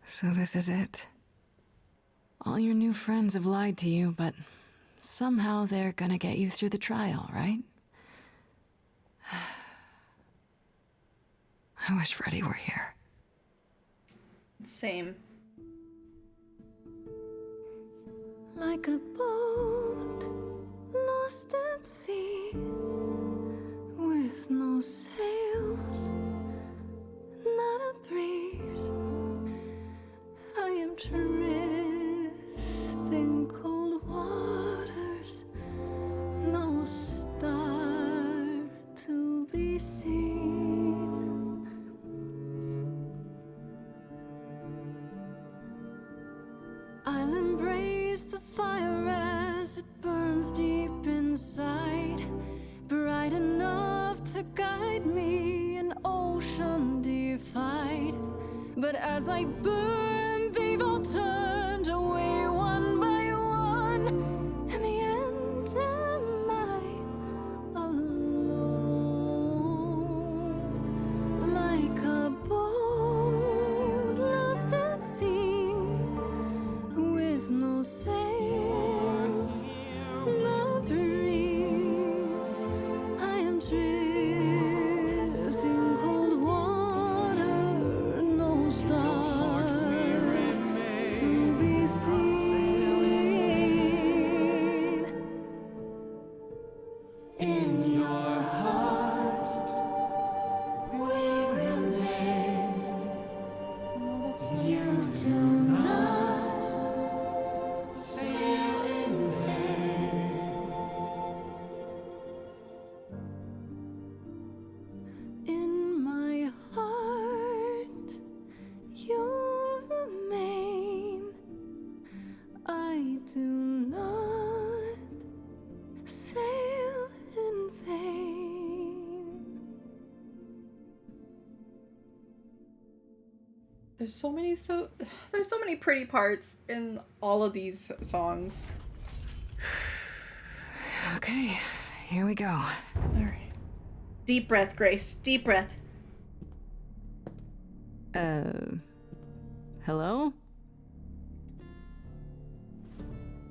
So this is it. All your new friends have lied to you, but somehow they're gonna get you through the trial, right? I wish Freddy were here. Same. Like a boat lost at sea, with no sails, not a breeze. I am drifting face the fire as it burns deep inside, bright enough to guide me, an ocean defied. But as I burn, they've all turned away one by one. In the end, am I alone? Like a boat lost at sea, with no sails, no breeze. I am drifting cold water, no star to be seen. In your heart, we remain. You do not sail in vain. In my heart, you remain. I do not sail in vain. There's so many pretty parts in all of these songs. Okay, here we go. All right. Deep breath, Grace. Deep breath. Hello?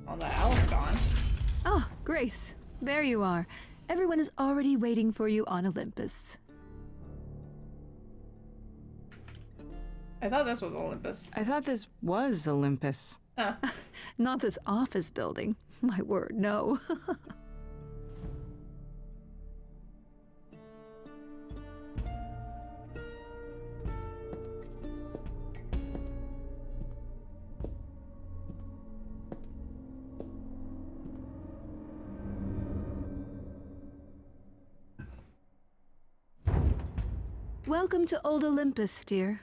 Oh, the owl's gone. Oh, Grace, there you are. Everyone is already waiting for you on Olympus. I thought this was Olympus. I thought this was Olympus. Not this office building. My word, no. Welcome to Old Olympus, dear.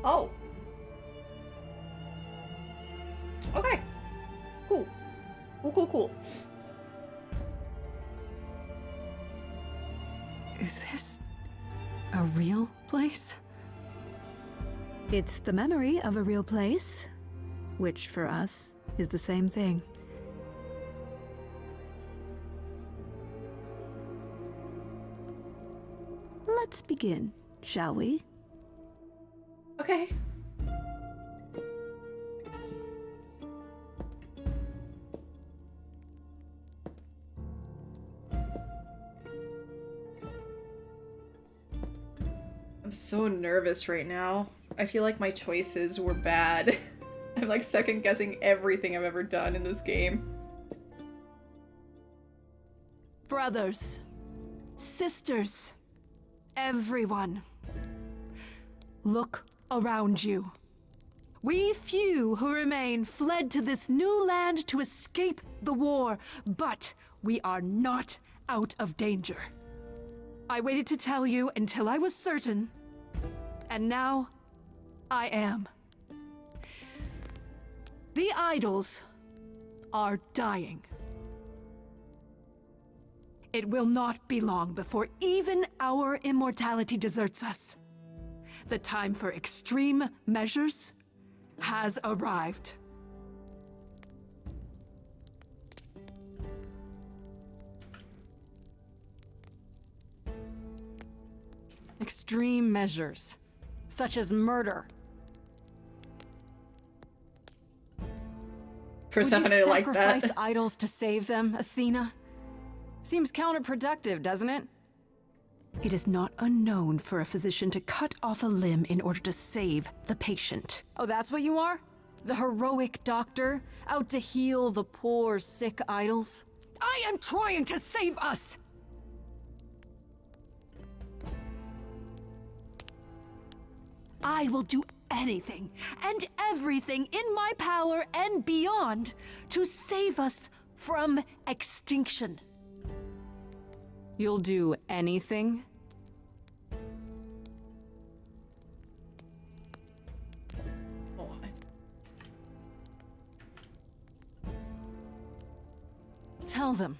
Oh. Okay. Cool. Cool. Is this a real place? It's the memory of a real place, which for us is the same thing. Let's begin, shall we? Okay. I'm so nervous right now. I feel like my choices were bad. I'm like second guessing everything I've ever done in this game. Brothers, sisters, everyone, look around you. We few who remain fled to this new land to escape the war, but we are not out of danger. I waited to tell you until I was certain, and now I am. The idols are dying. It will not be long before even our immortality deserts us. The time for extreme measures has arrived. Extreme measures, such as murder. Persephone Would you like sacrifice that. idols to save them, Athena? Seems counterproductive, doesn't it? It is not unknown for a physician to cut off a limb in order to save the patient. Oh, that's what you are? The heroic doctor, out to heal the poor, sick idols? I am trying to save us! I will do anything and everything in my power and beyond to save us from extinction. You'll do anything? Tell them.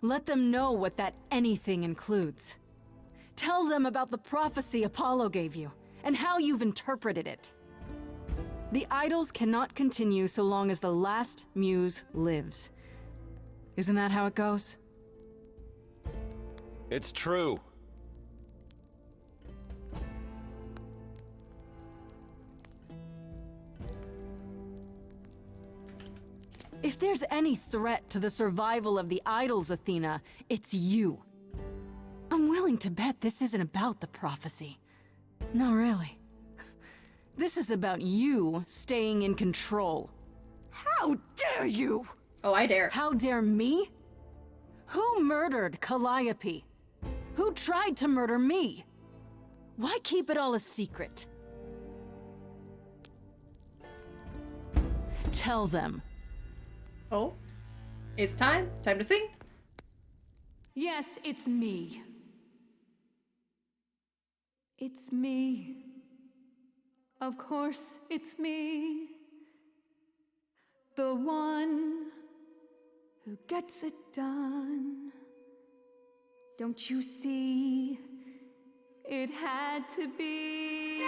Let them know what that anything includes. Tell them about the prophecy Apollo gave you, and how you've interpreted it. The idols cannot continue so long as the last muse lives. Isn't that how it goes? It's true. If there's any threat to the survival of the idols, Athena, it's you. I'm willing to bet this isn't about the prophecy. Not really. This is about you staying in control. How dare you? Oh, I dare. How dare me? Who murdered Calliope? Who tried to murder me? Why keep it all a secret? Tell them. Oh, it's time. Time to sing. Yes, it's me. It's me. Of course, it's me. The one who gets it done. Don't you see? It had to be.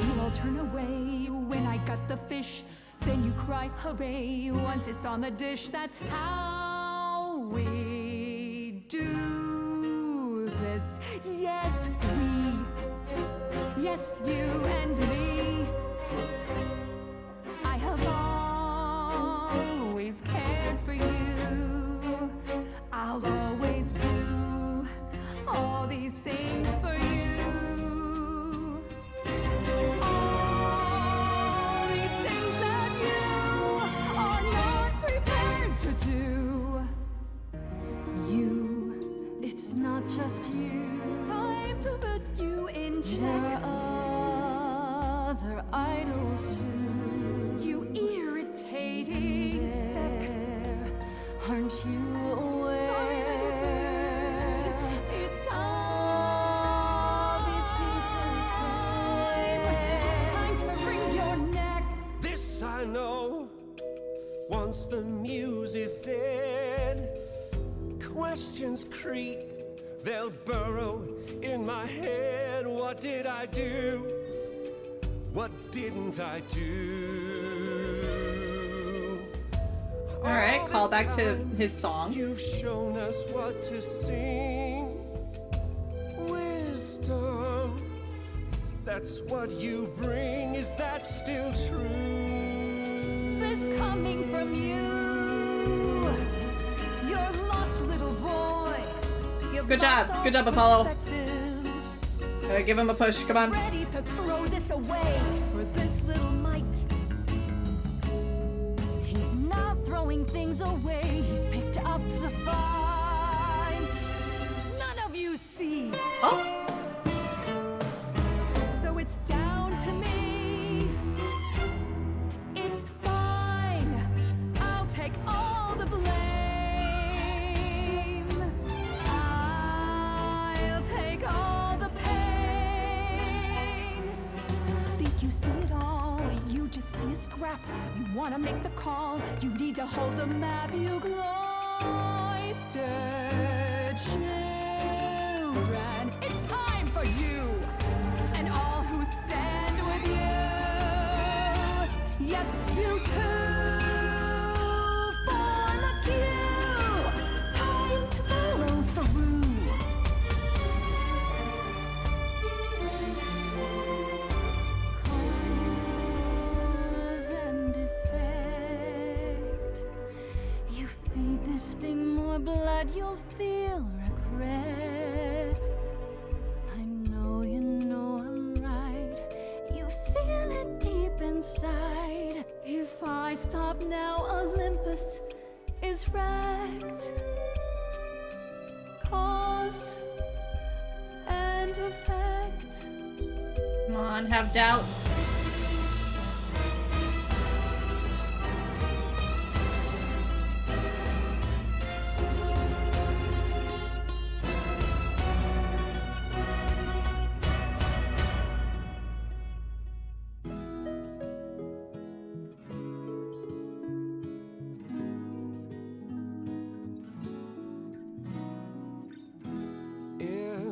You all turn away when I got the fish. Then you cry hooray once it's on the dish. That's how we do this. Yes, we. Yes, you and me. I have always cared for you. I'll always do all these things for you. All these things that you are not prepared to do. You, it's not just you. Time to put you in check. There are other idols too. You irritating speck. Aren't you aware? Sorry, little bird. It's time. These people came. Time to wring your neck. This I know. Once the muse is dead, questions creep. They'll burrow in my head. What did I do? What didn't I do? All right, call back to his song. You've shown us what to sing. Wisdom, that's what you bring. Is that still true? This coming from you. You're lost, little boy. You've Good job. lost Good job, all Apollo. perspective. Give him a push. Come on. Ready to throw this away for this little mite. He's not throwing things away. He's picked up the fight. None of you see. Oh. So it's down to me. It's fine. I'll take all the blame. I'll take all the pain. Think you see it all? You just see a scrap. You wanna make the call. You need to hold the map. You cloistered children. It's time for you and all who stand with you. Yes, you too. Form a queue. Time to follow through. Cause and effect. You feed this thing more blood, you'll feel regret. I know you know I'm right. You feel it deep inside. If I stop now, Olympus is wrecked. Cause and effect. Come on, have doubts.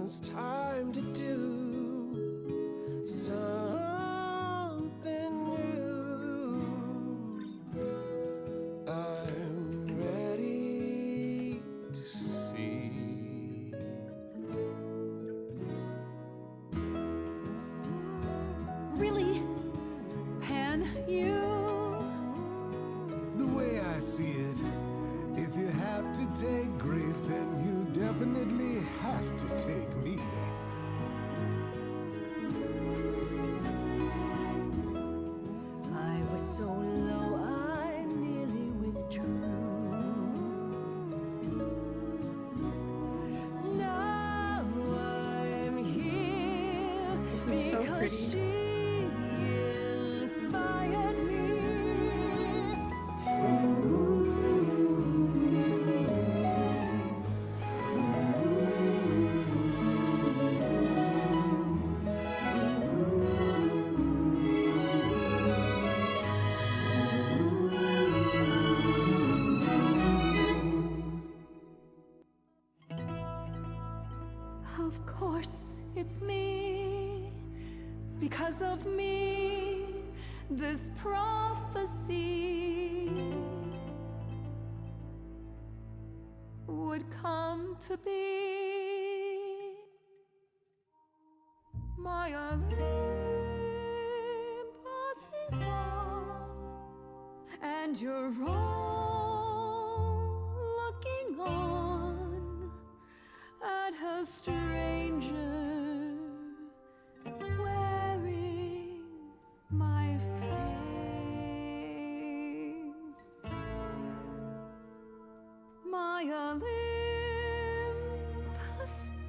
it's time to do something new. I'm ready to see. Really? Pan, you? The way I see it, if you have to take Grace, then you definitely have to take me. I was so low, I nearly withdrew. Now I'm here This is so because pretty. she inspired me. Of course, it's me. Because of me, this prophecy would come to be. My Olympus is gone, and you're all looking on at a stranger wearing my face. My Olympus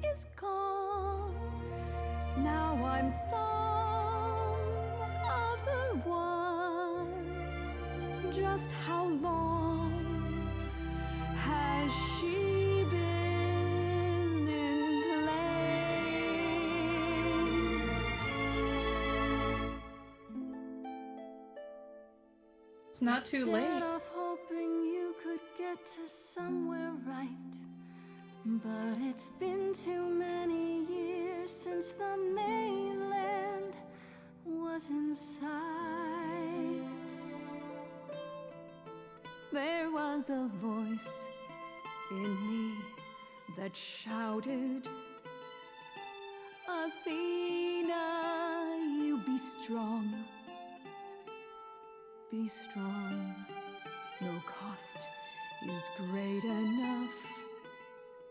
is gone. Now I'm some other one. Just how long has she been in place? It's not too Set late. off hoping you could get to somewhere right, but it's been too many years since the mainland was in sight. There was a voice in me that shouted, Athena, you be strong. Be strong. No cost is great enough.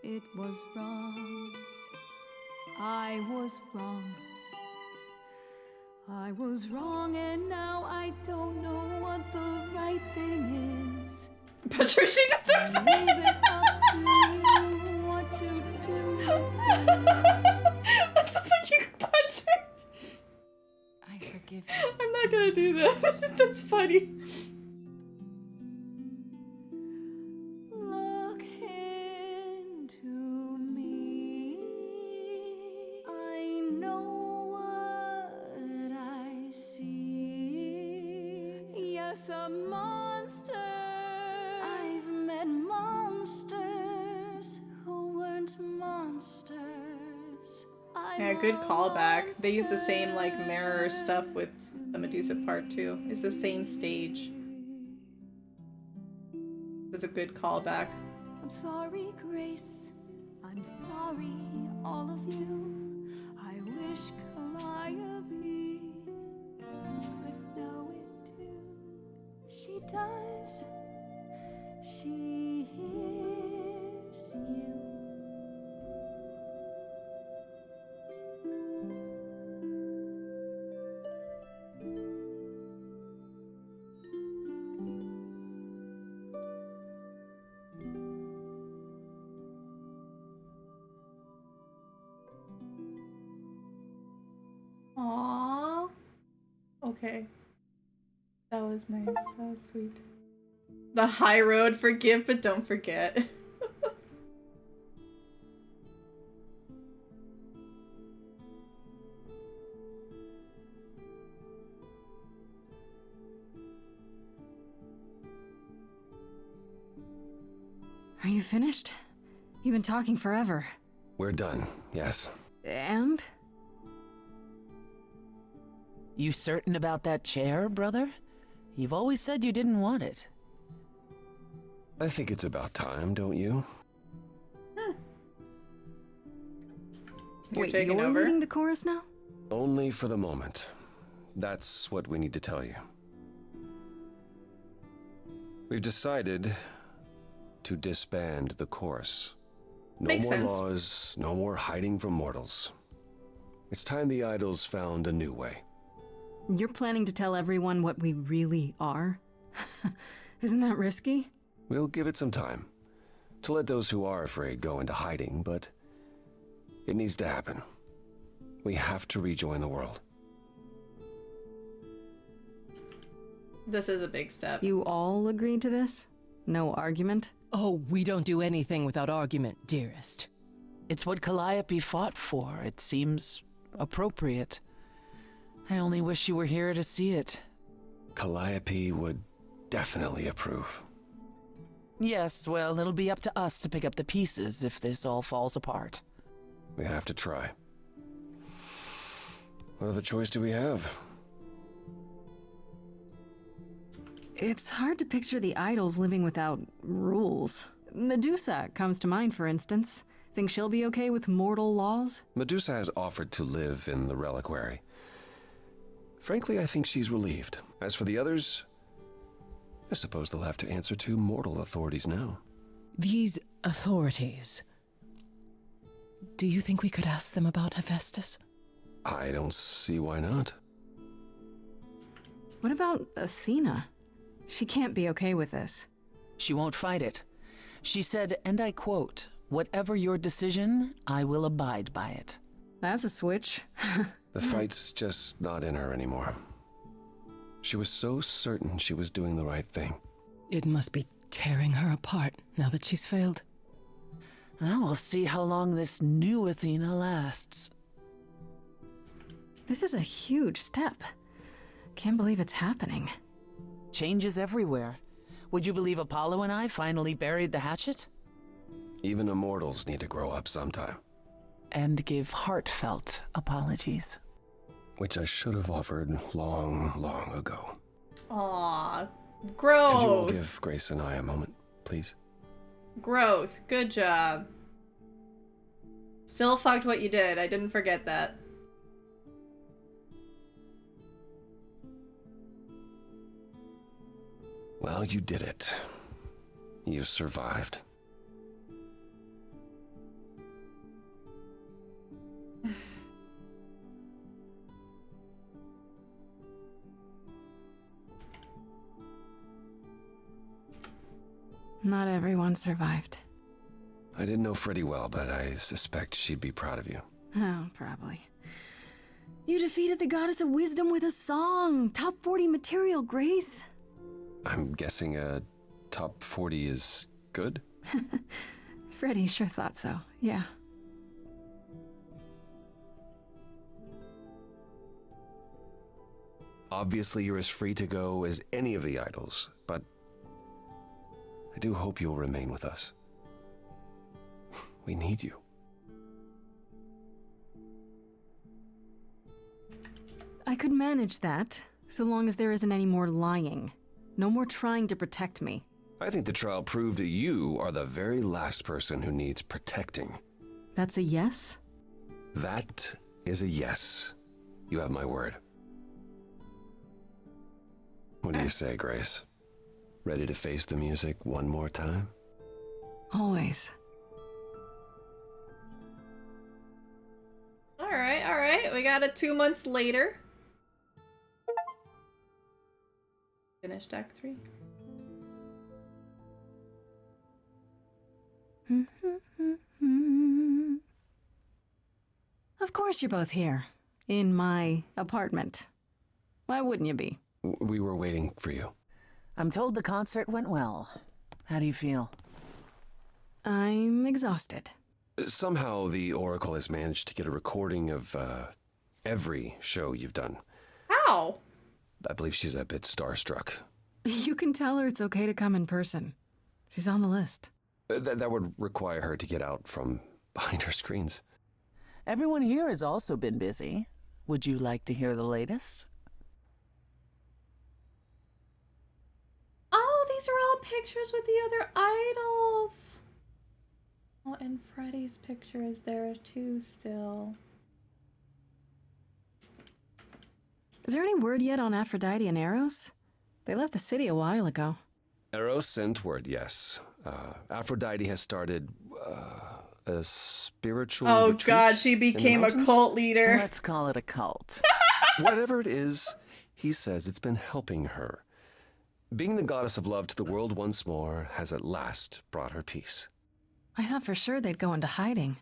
It was wrong. I was wrong. I was wrong, and now I don't know what the right thing is. Patricia deserves I leave it up to you what to do. That's a fucking puncher. I forgive you. I'm not gonna do that. That's funny. Look into me. I know what I see. Yes, a monster. I've met monsters who weren't monsters. Yeah, good callback. They use the same like mirror stuff with the Medusa part too. It's the same stage. It's a good callback. I'm sorry, Grace. I'm sorry, all of you. I wish Calliope could know it too. She does. She hears you. Aww. Okay. That was nice. That was sweet. The high road, forgive but don't forget. Are you finished? You've been talking forever. We're done, yes. And? You certain about that chair, brother? You've always said you didn't want it. I think it's about time, don't you? Wait, taking you're over? leading the chorus now? Only for the moment. That's what we need to tell you. We've decided to disband the chorus. No Makes more sense. laws, no more hiding from mortals. It's time the idols found a new way. You're planning to tell everyone what we really are? Isn't that risky? We'll give it some time to let those who are afraid go into hiding, but it needs to happen. We have to rejoin the world. This is a big step. You all agreed to this? No argument? Oh, we don't do anything without argument, dearest. It's what Calliope fought for. It seems appropriate. I only wish you were here to see it. Calliope would definitely approve. Yes, well, it'll be up to us to pick up the pieces if this all falls apart. We have to try. What other choice do we have? It's hard to picture the idols living without rules. Medusa comes to mind, for instance. Think she'll be okay with mortal laws? Medusa has offered to live in the reliquary. Frankly, I think she's relieved. As for the others, I suppose they'll have to answer to mortal authorities now. These authorities. Do you think we could ask them about Hephaestus? I don't see why not. What about Athena? She can't be okay with this. She won't fight it. She said, and I quote, "Whatever your decision, I will abide by it." That's a switch. The fight's just not in her anymore. She was so certain she was doing the right thing. It must be tearing her apart now that she's failed. Well, we'll see how long this new Athena lasts. This is a huge step. Can't believe it's happening. Changes everywhere. Would you believe Apollo and I finally buried the hatchet? Even immortals need to grow up sometime. And give heartfelt apologies. Which I should have offered long, long ago. Aw, Could you all growth. give Grace and I a moment, please? Growth. Good job. Still fucked what you did. I didn't forget that. Well, you did it. You survived. Not everyone survived. I didn't know Freddie well, but I suspect she'd be proud of you. Oh, probably. You defeated the goddess of wisdom with a song. Top 40 material, Grace. I'm guessing a top 40 is good? Freddie sure thought so, yeah. Obviously, you're as free to go as any of the idols, but I do hope you'll remain with us. We need you. I could manage that, so long as there isn't any more lying. No more trying to protect me. I think the trial proved that you are the very last person who needs protecting. That's a yes? That is a yes. You have my word. What do you say, Grace? Ready to face the music one more time? Always. Alright. We got it 2 months later. Finished Act 3. Of course you're both here. In my apartment. Why wouldn't you be? We were waiting for you. I'm told the concert went well. How do you feel? I'm exhausted. Somehow the Oracle has managed to get a recording of every show you've done. How? I believe she's a bit starstruck. You can tell her it's okay to come in person. She's on the list. That would require her to get out from behind her screens. Everyone here has also been busy. Would you like to hear the latest? Oh, these are all pictures with the other idols. Oh, and Freddy's picture is there too still. Is there any word yet on Aphrodite and Eros? They left the city a while ago. Eros sent word, yes. Aphrodite has started a spiritual Oh retreat god, she in the became a mountains? cult leader. Let's call it a cult. Whatever it is, he says it's been helping her. Being the goddess of love to the world once more has at last brought her peace. I thought for sure they'd go into hiding.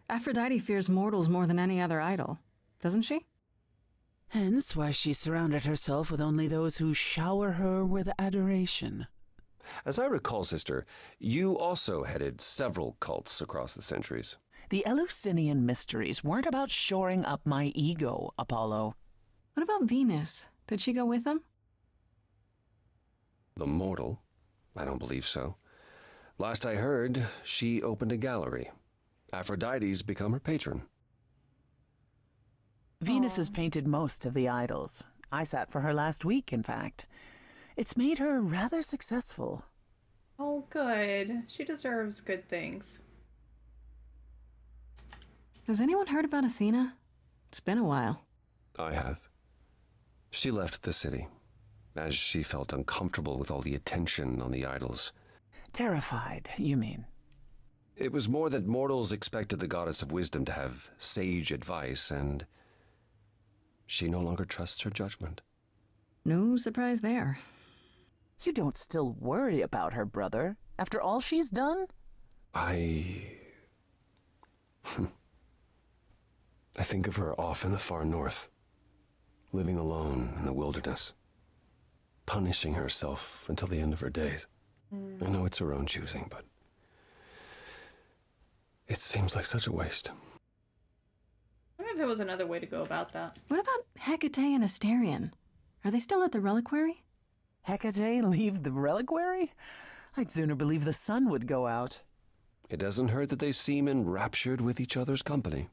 Aphrodite fears mortals more than any other idol, doesn't she? Hence why she surrounded herself with only those who shower her with adoration. As I recall, sister, you also headed several cults across the centuries. The Eleusinian mysteries weren't about shoring up my ego, Apollo. What about Venus? Did she go with them? The mortal? I don't believe so. Last I heard, she opened a gallery. Aphrodite's become her patron. Venus has painted most of the idols. I sat for her last week, in fact. It's made her rather successful. Oh, good. She deserves good things. Has anyone heard about Athena? It's been a while. I have. She left the city, as she felt uncomfortable with all the attention on the idols. Terrified, you mean? It was more that mortals expected the goddess of wisdom to have sage advice, and she no longer trusts her judgment. No surprise there. You don't still worry about her, brother, after all she's done? I think of her off in the far north, living alone in the wilderness, punishing herself until the end of her days. I know it's her own choosing, but it seems like such a waste. I wonder if there was another way to go about that. What about Hecate and Asterion? Are they still at the reliquary? Hecate leave the reliquary? I'd sooner believe the sun would go out. It doesn't hurt that they seem enraptured with each other's company.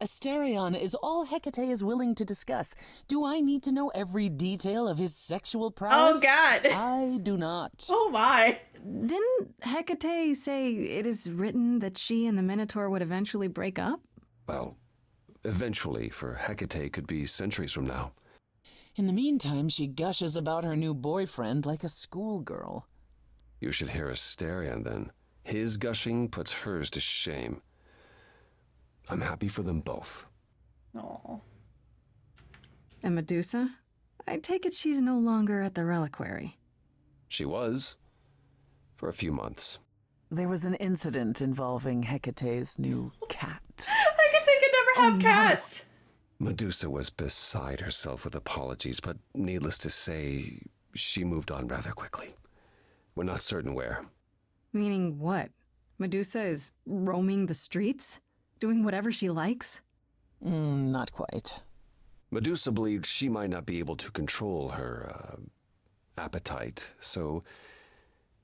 Asterion is all Hecate is willing to discuss. Do I need to know every detail of his sexual prowess? Oh, God. I do not. Oh, my. Didn't Hecate say it is written that she and the Minotaur would eventually break up? Well, eventually, for Hecate could be centuries from now. In the meantime, she gushes about her new boyfriend like a schoolgirl. You should hear Asterion, then. His gushing puts hers to shame. I'm happy for them both. Aww. And Medusa? I take it she's no longer at the reliquary. She was. For a few months. There was an incident involving Hecate's new cat. Hecate could never have cats. Medusa was beside herself with apologies, but needless to say, she moved on rather quickly. We're not certain where. Meaning what? Medusa is roaming the streets? Doing whatever she likes? Not quite. Medusa believed she might not be able to control her appetite, so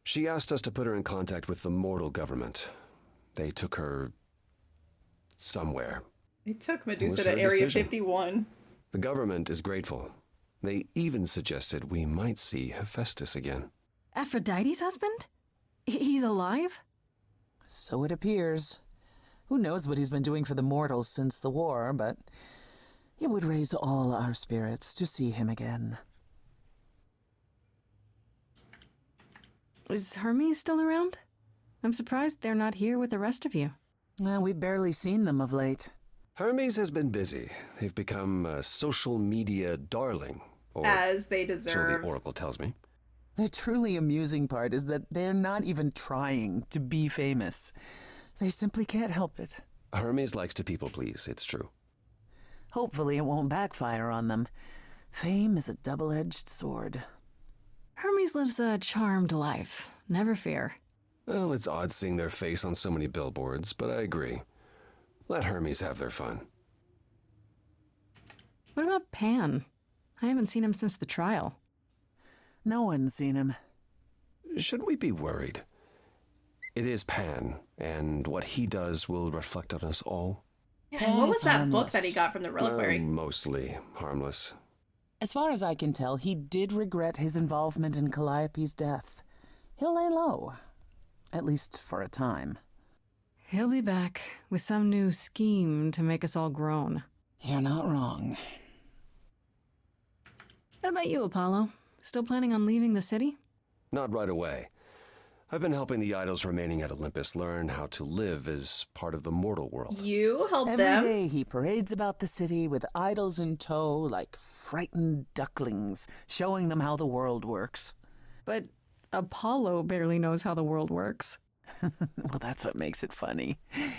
she asked us to put her in contact with the mortal government. They took her somewhere. They took It Medusa was to her Area decision. 51. The government is grateful. They even suggested we might see Hephaestus again. Aphrodite's husband? He's alive? So it appears. Who knows what he's been doing for the mortals since the war, but it would raise all our spirits to see him again. Is Hermes still around? I'm surprised they're not here with the rest of you. Well, we've barely seen them of late. Hermes has been busy. They've become a social media darling. Or As they so deserve. the Oracle tells me. The truly amusing part is that they're not even trying to be famous. They simply can't help it. Hermes likes to people please, it's true. Hopefully it won't backfire on them. Fame is a double-edged sword. Hermes lives a charmed life. Never fear. Well, it's odd seeing their face on so many billboards, but I agree. Let Hermes have their fun. What about Pan? I haven't seen him since the trial. No one's seen him. Should we be worried? It is Pan, and what he does will reflect on us all. Yeah, and what was that book that he got from the reliquary? Mostly harmless. As far as I can tell, he did regret his involvement in Calliope's death. He'll lay low. At least for a time. He'll be back with some new scheme to make us all groan. You're not wrong. What about you, Apollo? Still planning on leaving the city? Not right away. I've been helping the idols remaining at Olympus learn how to live as part of the mortal world. You help them? Every day he parades about the city with idols in tow like frightened ducklings, showing them how the world works. But Apollo barely knows how the world works. Well, that's what makes it funny.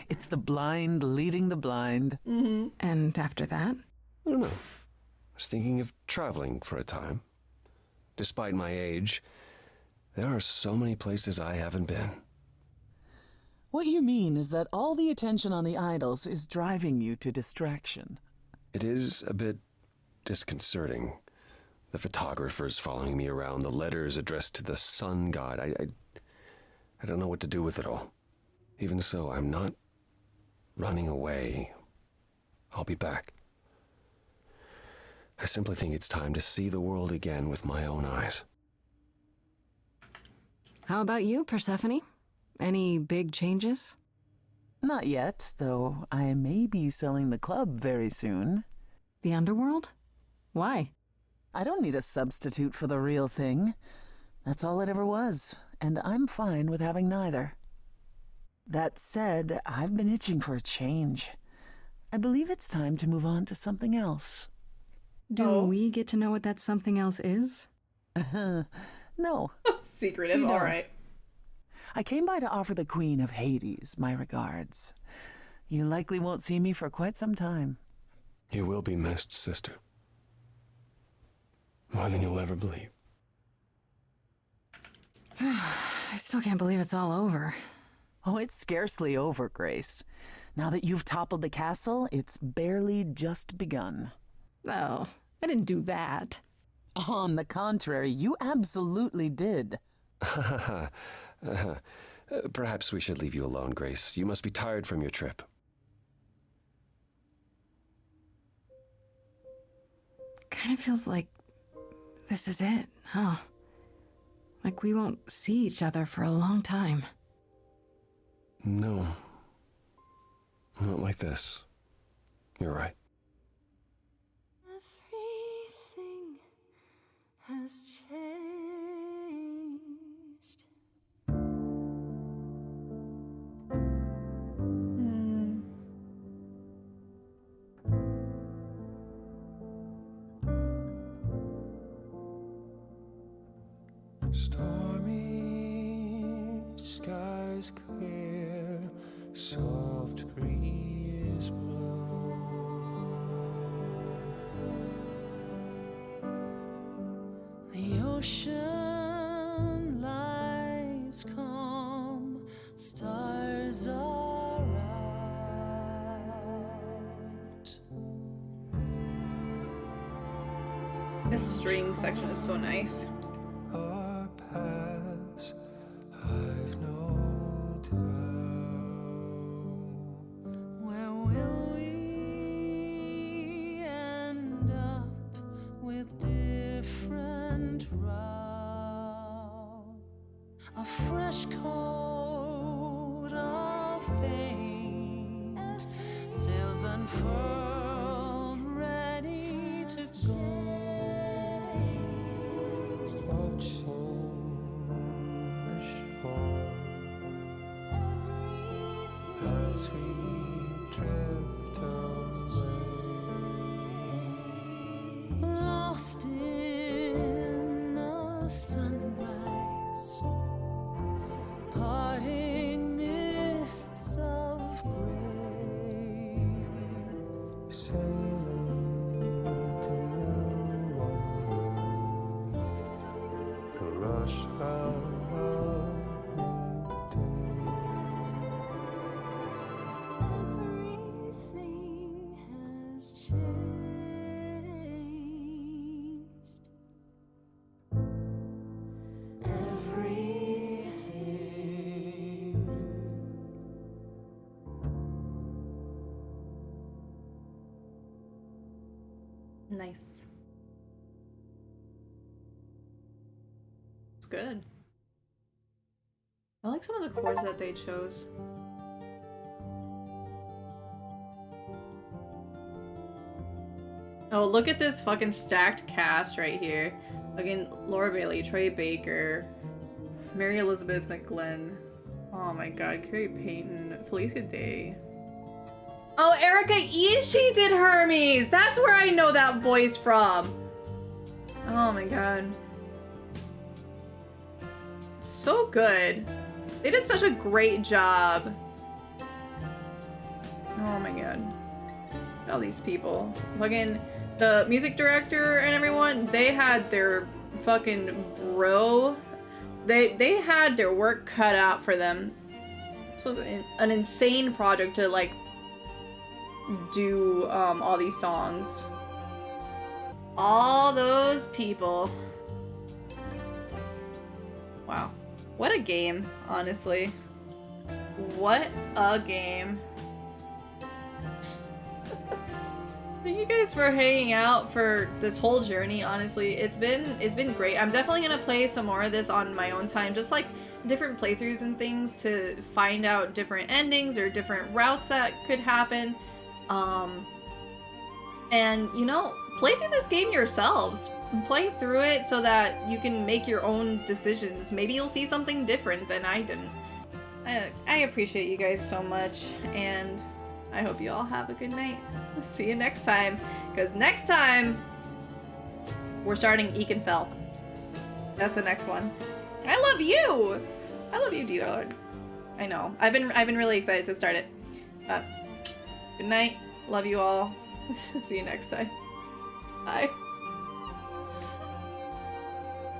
It's the blind leading the blind. Mm-hmm. And after that? I don't know. I was thinking of traveling for a time. Despite my age, there are so many places I haven't been. What you mean is that all the attention on the idols is driving you to distraction. It is a bit disconcerting. The photographers following me around, the letters addressed to the sun god. I don't know what to do with it all. Even so, I'm not running away. I'll be back. I simply think it's time to see the world again with my own eyes. How about you, Persephone? Any big changes? Not yet, though I may be selling the club very soon. The underworld? Why? I don't need a substitute for the real thing. That's all it ever was, and I'm fine with having neither. That said, I've been itching for a change. I believe it's time to move on to something else. Do we get to know what that something else is? No. Secretive, all right. I came by to offer the Queen of Hades my regards. You likely won't see me for quite some time. You will be missed, sister. More than you'll ever believe. I still can't believe it's all over. Oh, it's scarcely over, Grace. Now that you've toppled the castle, it's barely just begun. Oh, I didn't do that. On the contrary, you absolutely did. Perhaps we should leave you alone, Grace. You must be tired from your trip. Kind of feels like this is it, huh? Like we won't see each other for a long time. No. Not like this. You're right. Everything has changed. Stormy skies clear, soft breeze blow. The ocean lies calm, stars are out. This string section is so nice. Our paths, I've no doubt. Where will we end up with different routes? A fresh coat of paint, sails unfurled, ready to go. Watching the shore as we drift away. Lost in the sunrise, parting mists of gray. Sailing to new water, the rush of a new day. Everything has changed. Everything Nice. It's good. I like some of the chords that they chose. Oh, look at this fucking stacked cast right here. Fucking Laura Bailey, Troy Baker, Mary Elizabeth McGlynn. Oh my god, Carrie Payton, Felicia Day. Oh, Erica Ishii did Hermes! That's where I know that voice from! Oh my god. So good. They did such a great job. Oh my god. All these people. Fucking the music director and everyone, they had their fucking bro. They had their work cut out for them. This was an insane project to like do all these songs. All those people. Wow. What a game, honestly. What a game. Thank you guys for hanging out for this whole journey, honestly. It's been great. I'm definitely gonna play some more of this on my own time, just like different playthroughs and things to find out different endings or different routes that could happen. And you know, play through this game yourselves. Play through it so that you can make your own decisions. Maybe you'll see something different than I didn't. I appreciate you guys so much, and I hope you all have a good night. See you next time, because next time we're starting Ekenfell. That's the next one. I love you. I love you, D-Lord. I know. I've been really excited to start it. Good night. Love you all. See you next time. Bye.